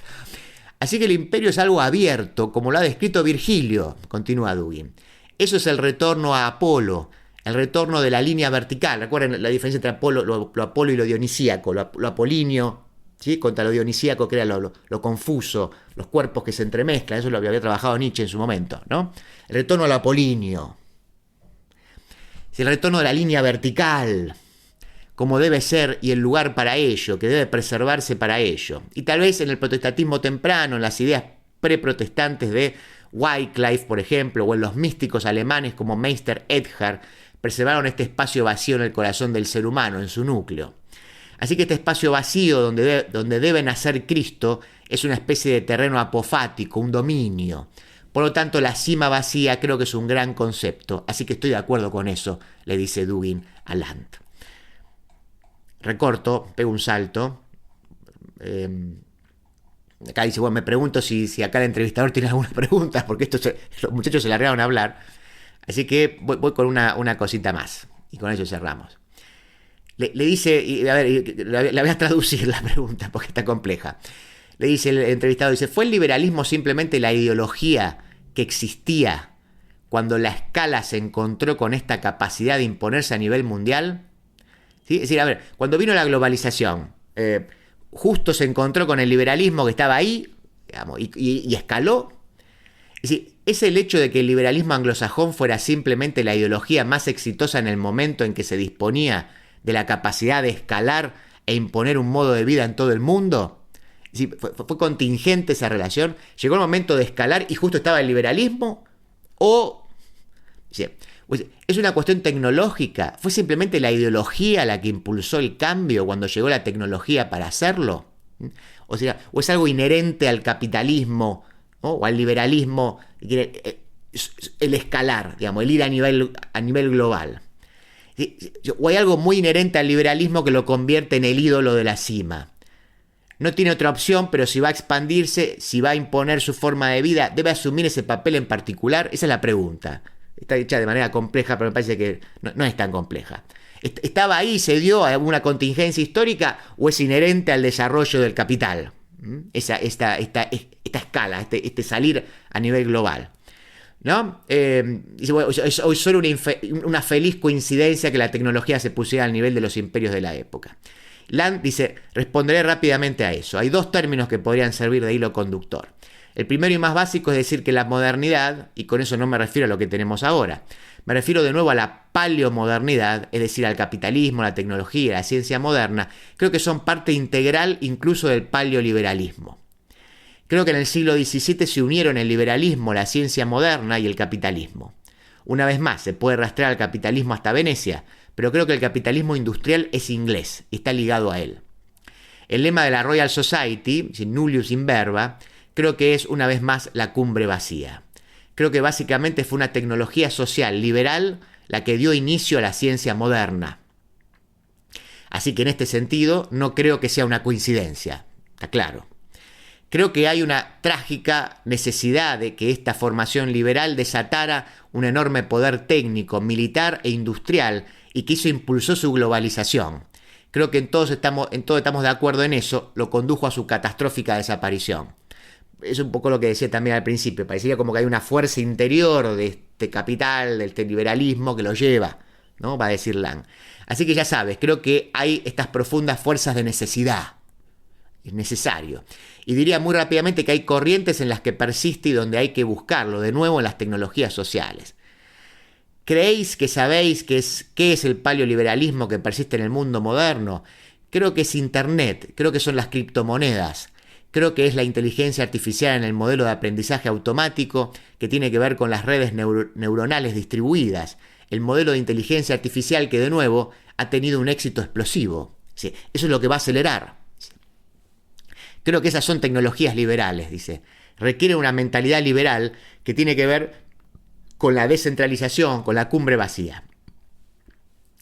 Así que el imperio es algo abierto, como lo ha descrito Virgilio, continúa Dugin. Eso es el retorno a Apolo, el retorno de la línea vertical. Recuerden la diferencia entre Apolo, lo Apolo y lo dionisíaco, lo apolíneo, ¿sí? Contra lo dionisíaco, que era lo confuso, los cuerpos que se entremezclan. Eso lo había trabajado Nietzsche en su momento, ¿no? El retorno al apolíneo. Es el retorno de la línea vertical, como debe ser y el lugar para ello, que debe preservarse para ello. Y tal vez en el protestantismo temprano, en las ideas preprotestantes de Wycliffe, por ejemplo, o en los místicos alemanes como Meister Eckhart, preservaron este espacio vacío en el corazón del ser humano, en su núcleo. Así que este espacio vacío donde debe nacer Cristo es una especie de terreno apofático, un dominio. Por lo tanto, la cima vacía creo que es un gran concepto. Así que estoy de acuerdo con eso, le dice Dugin a Land. Recorto, pego un salto. Acá dice, bueno, me pregunto si acá el entrevistador tiene alguna pregunta, porque los muchachos se largaron a hablar. Así que voy con una cosita más, y con eso cerramos. Le dice, a ver, la voy a traducir la pregunta, porque está compleja. Le dice el entrevistado, dice, ¿fue el liberalismo simplemente la ideología que existía cuando la escala se encontró con esta capacidad de imponerse a nivel mundial? ¿Sí? Es decir, a ver, cuando vino la globalización, justo se encontró con el liberalismo que estaba ahí, digamos, y escaló. Es decir, ¿es el hecho de que el liberalismo anglosajón fuera simplemente la ideología más exitosa en el momento en que se disponía de la capacidad de escalar e imponer un modo de vida en todo el mundo? Es decir, ¿fue contingente esa relación? ¿Llegó el momento de escalar y justo estaba el liberalismo? ¿O es una cuestión tecnológica? ¿Fue simplemente la ideología la que impulsó el cambio cuando llegó la tecnología para hacerlo? ¿O es algo inherente al capitalismo, ¿no? O al liberalismo, el escalar, digamos, el ir a nivel global? ¿O hay algo muy inherente al liberalismo que lo convierte en el ídolo de la cima? No tiene otra opción, pero si va a expandirse, si va a imponer su forma de vida, ¿debe asumir ese papel en particular? Esa es la pregunta. Está hecha de manera compleja, pero me parece que no es tan compleja. ¿Estaba ahí, se dio a alguna contingencia histórica o es inherente al desarrollo del capital? Esta escala, este salir a nivel global, ¿no? Es solo una feliz coincidencia que la tecnología se pusiera al nivel de los imperios de la época. Land dice, responderé rápidamente a eso. Hay dos términos que podrían servir de hilo conductor. El primero y más básico es decir que la modernidad, y con eso no me refiero a lo que tenemos ahora, me refiero de nuevo a la paleomodernidad, es decir, al capitalismo, la tecnología, la ciencia moderna, creo que son parte integral incluso del paleoliberalismo. Creo que en el siglo XVII se unieron el liberalismo, la ciencia moderna y el capitalismo. Una vez más, se puede rastrear al capitalismo hasta Venecia, pero creo que el capitalismo industrial es inglés y está ligado a él. El lema de la Royal Society, nullius in verba, creo que es una vez más la cumbre vacía. Creo que básicamente fue una tecnología social liberal la que dio inicio a la ciencia moderna. Así que en este sentido no creo que sea una coincidencia, está claro. Creo que hay una trágica necesidad de que esta formación liberal desatara un enorme poder técnico, militar e industrial y que eso impulsó su globalización. Creo que en todo estamos de acuerdo en eso, lo condujo a su catastrófica desaparición. Es un poco lo que decía también al principio, parecería como que hay una fuerza interior de este capital, de este liberalismo que lo lleva, ¿no? Va a decir Land. Así que ya sabes, creo que hay estas profundas fuerzas de necesidad. Es necesario. Y diría muy rápidamente que hay corrientes en las que persiste y donde hay que buscarlo, de nuevo en las tecnologías sociales. ¿Creéis que sabéis qué es el paleoliberalismo que persiste en el mundo moderno? Creo que es Internet, creo que son las criptomonedas. Creo que es la inteligencia artificial en el modelo de aprendizaje automático que tiene que ver con las redes neuronales distribuidas. El modelo de inteligencia artificial que, de nuevo, ha tenido un éxito explosivo. ¿Sí? Eso es lo que va a acelerar. ¿Sí? Creo que esas son tecnologías liberales, dice. Requiere una mentalidad liberal que tiene que ver con la descentralización, con la cumbre vacía.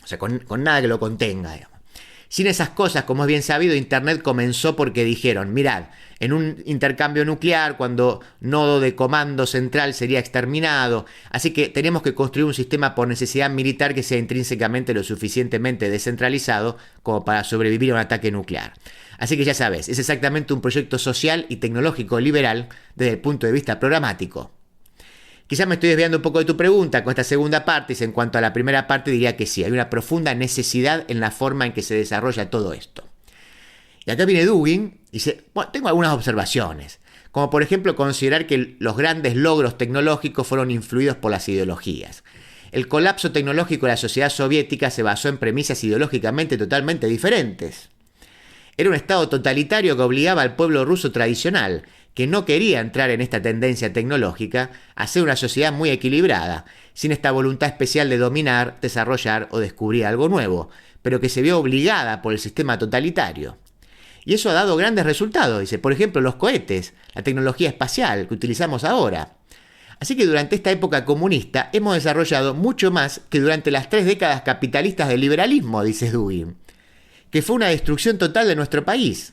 O sea, con nada que lo contenga, digamos. Sin esas cosas, como es bien sabido, Internet comenzó porque dijeron, mirad, en un intercambio nuclear, cuando nodo de comando central sería exterminado, así que tenemos que construir un sistema por necesidad militar que sea intrínsecamente lo suficientemente descentralizado como para sobrevivir a un ataque nuclear. Así que ya sabes, es exactamente un proyecto social y tecnológico liberal desde el punto de vista programático. Quizás me estoy desviando un poco de tu pregunta con esta segunda parte, y en cuanto a la primera parte diría que sí, hay una profunda necesidad en la forma en que se desarrolla todo esto. Y acá viene Dugin y dice, bueno, tengo algunas observaciones, como por ejemplo considerar que los grandes logros tecnológicos fueron influidos por las ideologías. El colapso tecnológico de la sociedad soviética se basó en premisas ideológicamente totalmente diferentes. Era un estado totalitario que obligaba al pueblo ruso tradicional, que no quería entrar en esta tendencia tecnológica, a ser una sociedad muy equilibrada, sin esta voluntad especial de dominar, desarrollar o descubrir algo nuevo, pero que se vio obligada por el sistema totalitario. Y eso ha dado grandes resultados, dice, por ejemplo, los cohetes, la tecnología espacial que utilizamos ahora. Así que durante esta época comunista hemos desarrollado mucho más que durante las 3 décadas capitalistas del liberalismo, dice Dugin, que fue una destrucción total de nuestro país.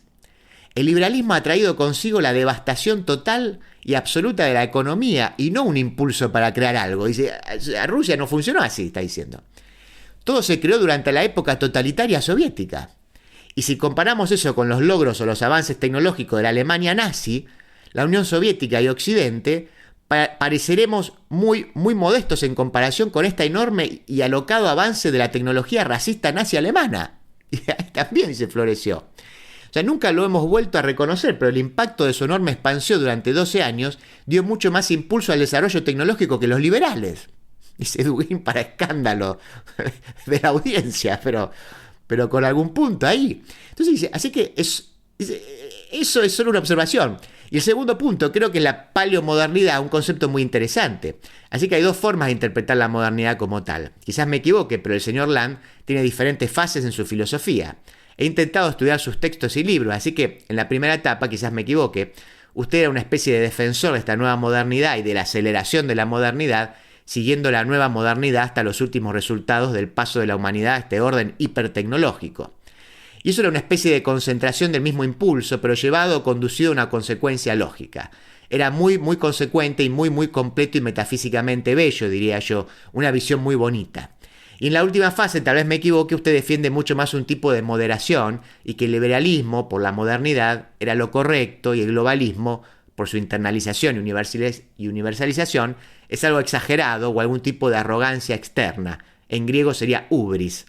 El liberalismo ha traído consigo la devastación total y absoluta de la economía y no un impulso para crear algo. Dice, a Rusia no funcionó así, está diciendo. Todo se creó durante la época totalitaria soviética. Y si comparamos eso con los logros o los avances tecnológicos de la Alemania nazi, la Unión Soviética y Occidente, pareceremos muy modestos en comparación con este enorme y alocado avance de la tecnología racista nazi alemana. Y ahí también se floreció. O sea, nunca lo hemos vuelto a reconocer, pero el impacto de su enorme expansión durante 12 años dio mucho más impulso al desarrollo tecnológico que los liberales. Dice Dugin para escándalo de la audiencia, pero con algún punto ahí. Entonces dice, así que eso es solo una observación. Y el segundo punto, creo que es la paleomodernidad, un concepto muy interesante. Así que hay 2 formas de interpretar la modernidad como tal. Quizás me equivoque, pero el señor Land tiene diferentes fases en su filosofía. He intentado estudiar sus textos y libros, así que en la primera etapa, quizás me equivoque, usted era una especie de defensor de esta nueva modernidad y de la aceleración de la modernidad, siguiendo la nueva modernidad hasta los últimos resultados del paso de la humanidad a este orden hipertecnológico. Y eso era una especie de concentración del mismo impulso, pero llevado o conducido a una consecuencia lógica. Era muy consecuente y muy completo y metafísicamente bello, diría yo, una visión muy bonita. Y en la última fase, tal vez me equivoque, usted defiende mucho más un tipo de moderación y que el liberalismo, por la modernidad, era lo correcto y el globalismo, por su internalización y universalización, es algo exagerado o algún tipo de arrogancia externa. En griego sería hubris,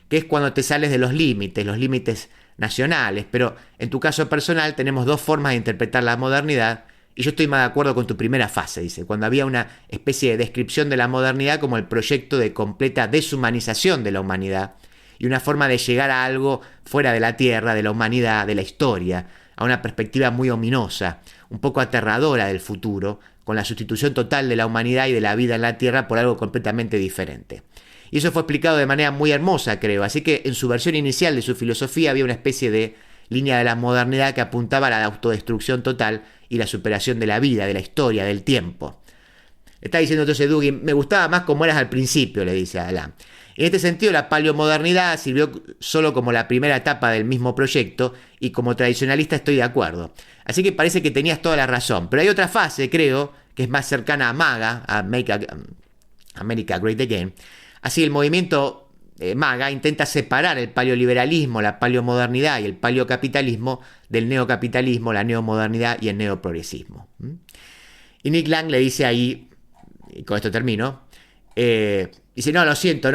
que es cuando te sales de los límites nacionales. Pero en tu caso personal tenemos 2 formas de interpretar la modernidad. Y yo estoy más de acuerdo con tu primera fase, dice, cuando había una especie de descripción de la modernidad como el proyecto de completa deshumanización de la humanidad y una forma de llegar a algo fuera de la Tierra, de la humanidad, de la historia, a una perspectiva muy ominosa, un poco aterradora del futuro, con la sustitución total de la humanidad y de la vida en la Tierra por algo completamente diferente. Y eso fue explicado de manera muy hermosa, creo, así que en su versión inicial de su filosofía había una especie de línea de la modernidad que apuntaba a la autodestrucción total y la superación de la vida, de la historia, del tiempo. Está diciendo entonces Dugin, me gustaba más como eras al principio, le dice a Alain. En este sentido, la paleomodernidad sirvió solo como la primera etapa del mismo proyecto y como tradicionalista estoy de acuerdo. Así que parece que tenías toda la razón. Pero hay otra fase, creo, que es más cercana a MAGA, a Make America Great Again. Así el movimiento MAGA intenta separar el paleoliberalismo, la paleomodernidad y el paleocapitalismo del neocapitalismo, la neomodernidad y el neoprogresismo. Y Nick Land le dice ahí, y con esto termino, dice, no, lo siento,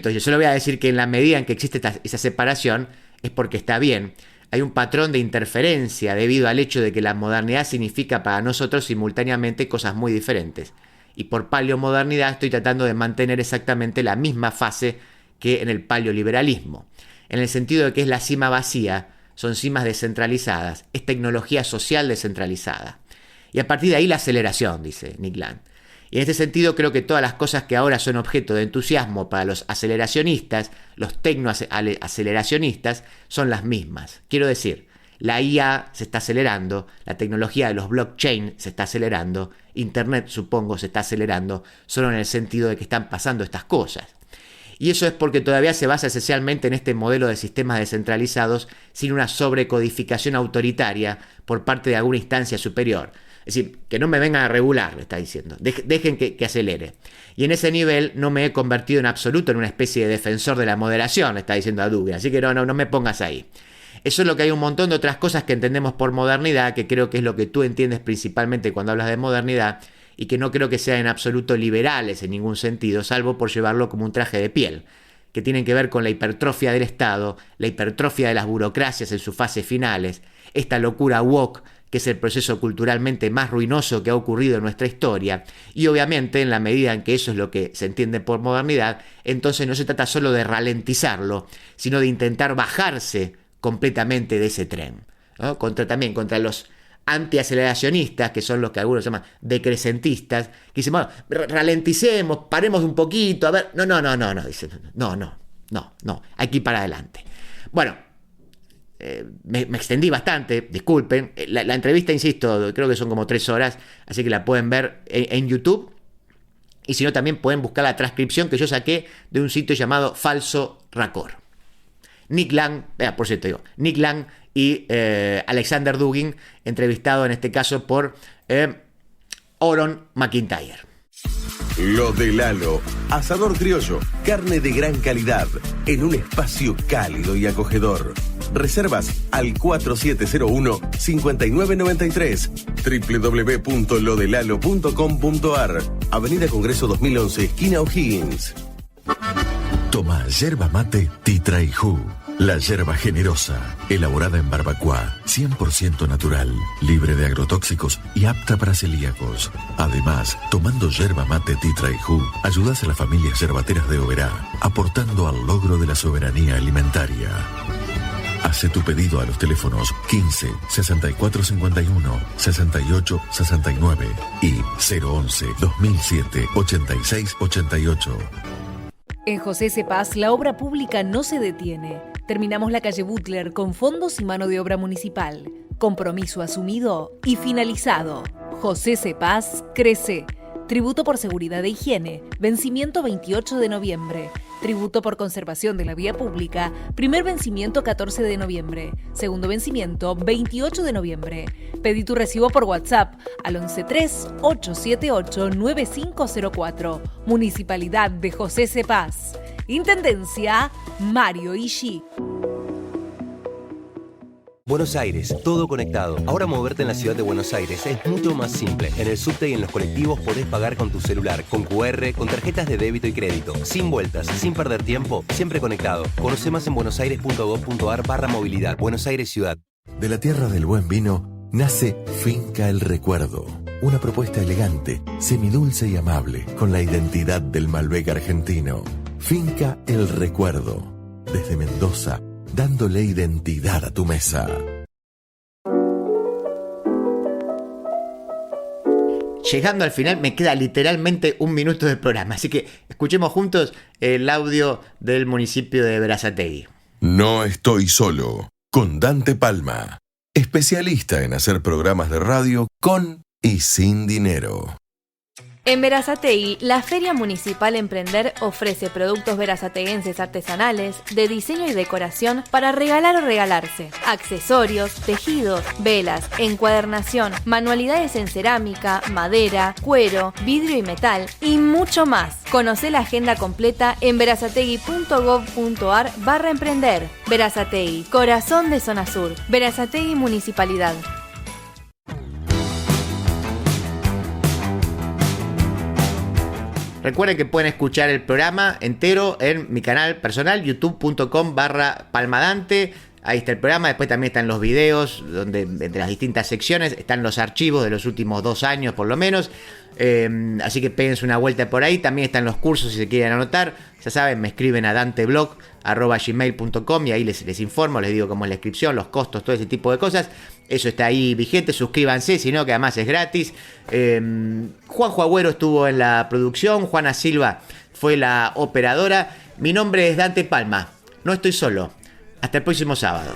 yo solo voy a decir que en la medida en que existe esa separación es porque está bien. Hay un patrón de interferencia debido al hecho de que la modernidad significa para nosotros simultáneamente cosas muy diferentes. Y por paleomodernidad estoy tratando de mantener exactamente la misma fase que en el paleoliberalismo, en el sentido de que es la cima vacía, son cimas descentralizadas, es tecnología social descentralizada. Y a partir de ahí la aceleración, dice Nick Land. Y en este sentido creo que todas las cosas que ahora son objeto de entusiasmo para los aceleracionistas, los tecnoaceleracionistas, son las mismas. Quiero decir, La IA se está acelerando, la tecnología de los blockchain se está acelerando, Internet, supongo, se está acelerando, solo en el sentido de que están pasando estas cosas. Y eso es porque todavía se basa esencialmente en este modelo de sistemas descentralizados sin una sobrecodificación autoritaria por parte de alguna instancia superior. Es decir, que no me vengan a regular, le está diciendo. Dejen que acelere. Y en ese nivel no me he convertido en absoluto en una especie de defensor de la moderación, le está diciendo a Dugin. Así que no me pongas ahí. Eso es lo que hay un montón de otras cosas que entendemos por modernidad, que creo que es lo que tú entiendes principalmente cuando hablas de modernidad, y que no creo que sean en absoluto liberales en ningún sentido, salvo por llevarlo como un traje de piel, que tienen que ver con la hipertrofia del Estado, la hipertrofia de las burocracias en sus fases finales, esta locura woke, que es el proceso culturalmente más ruinoso que ha ocurrido en nuestra historia, y obviamente en la medida en que eso es lo que se entiende por modernidad, entonces no se trata solo de ralentizarlo, sino de intentar bajarse completamente de ese tren, ¿no? Contra los antiaceleracionistas, que son los que algunos llaman decrecentistas, que dicen, bueno, ralenticemos, paremos un poquito, a ver, no, dicen, no, hay que ir para adelante. Bueno, me extendí bastante, disculpen, la entrevista, insisto, creo que son como 3 horas, así que la pueden ver en YouTube, y si no también pueden buscar la transcripción que yo saqué de un sitio llamado Falso Racor. Nick Lang y Alexander Dugin, entrevistado en este caso por Oron McIntyre. Lo de Lalo, asador criollo, carne de gran calidad, en un espacio cálido y acogedor. Reservas al 4701-5993, www.lodelalo.com.ar, Avenida Congreso 2011, esquina O'Higgins. Toma yerba mate Titraijú, la yerba generosa, elaborada en barbacoa, 100% natural, libre de agrotóxicos y apta para celíacos. Además, tomando yerba mate Titraijú, ayudas a las familias yerbateras de Oberá, aportando al logro de la soberanía alimentaria. Hace tu pedido a los teléfonos 15 64 51 68 69 y 011 2007 86 88. En José Cepaz, la obra pública no se detiene. Terminamos la calle Butler con fondos y mano de obra municipal. Compromiso asumido y finalizado. José Cepaz crece. Tributo por seguridad e higiene, vencimiento 28 de noviembre. Tributo por conservación de la vía pública, primer vencimiento 14 de noviembre. Segundo vencimiento 28 de noviembre. Pedí tu recibo por WhatsApp al 113-878-9504. Municipalidad de José Cepaz. Intendencia Mario Ishii. Buenos Aires, todo conectado. Ahora moverte en la ciudad de Buenos Aires es mucho más simple. En el subte y en los colectivos podés pagar con tu celular, con QR, con tarjetas de débito y crédito. Sin vueltas, sin perder tiempo, siempre conectado. Conoce más en buenosaires.gov.ar/movilidad. Buenos Aires Ciudad. De la tierra del buen vino nace Finca El Recuerdo. Una propuesta elegante, semidulce y amable, con la identidad del Malbec argentino. Finca El Recuerdo. Desde Mendoza, dándole identidad a tu mesa. Llegando al final me queda literalmente 1 minuto del programa, así que escuchemos juntos el audio del municipio de Berazategui. No estoy solo, con Dante Palma, especialista en hacer programas de radio con y sin dinero. En Berazategui, la Feria Municipal Emprender ofrece productos berazateguenses artesanales de diseño y decoración para regalar o regalarse. Accesorios, tejidos, velas, encuadernación, manualidades en cerámica, madera, cuero, vidrio y metal y mucho más. Conoce la agenda completa en berazategui.gov.ar/emprender. Berazategui, corazón de Zona Sur. Berazategui Municipalidad. Recuerden que pueden escuchar el programa entero en mi canal personal, youtube.com/palmadante. Ahí está el programa, después también están los videos, donde entre las distintas secciones están los archivos de los últimos 2 años por lo menos. Así que péguense una vuelta por ahí. También están los cursos si se quieren anotar. Ya saben, me escriben a danteblog@gmail.com y ahí les informo, les digo cómo es la inscripción, los costos, todo ese tipo de cosas. Eso está ahí vigente, suscríbanse, si no, que además es gratis. Juanjo Agüero estuvo en la producción, Juana Silva fue la operadora. Mi nombre es Dante Palma, no estoy solo. Hasta el próximo sábado.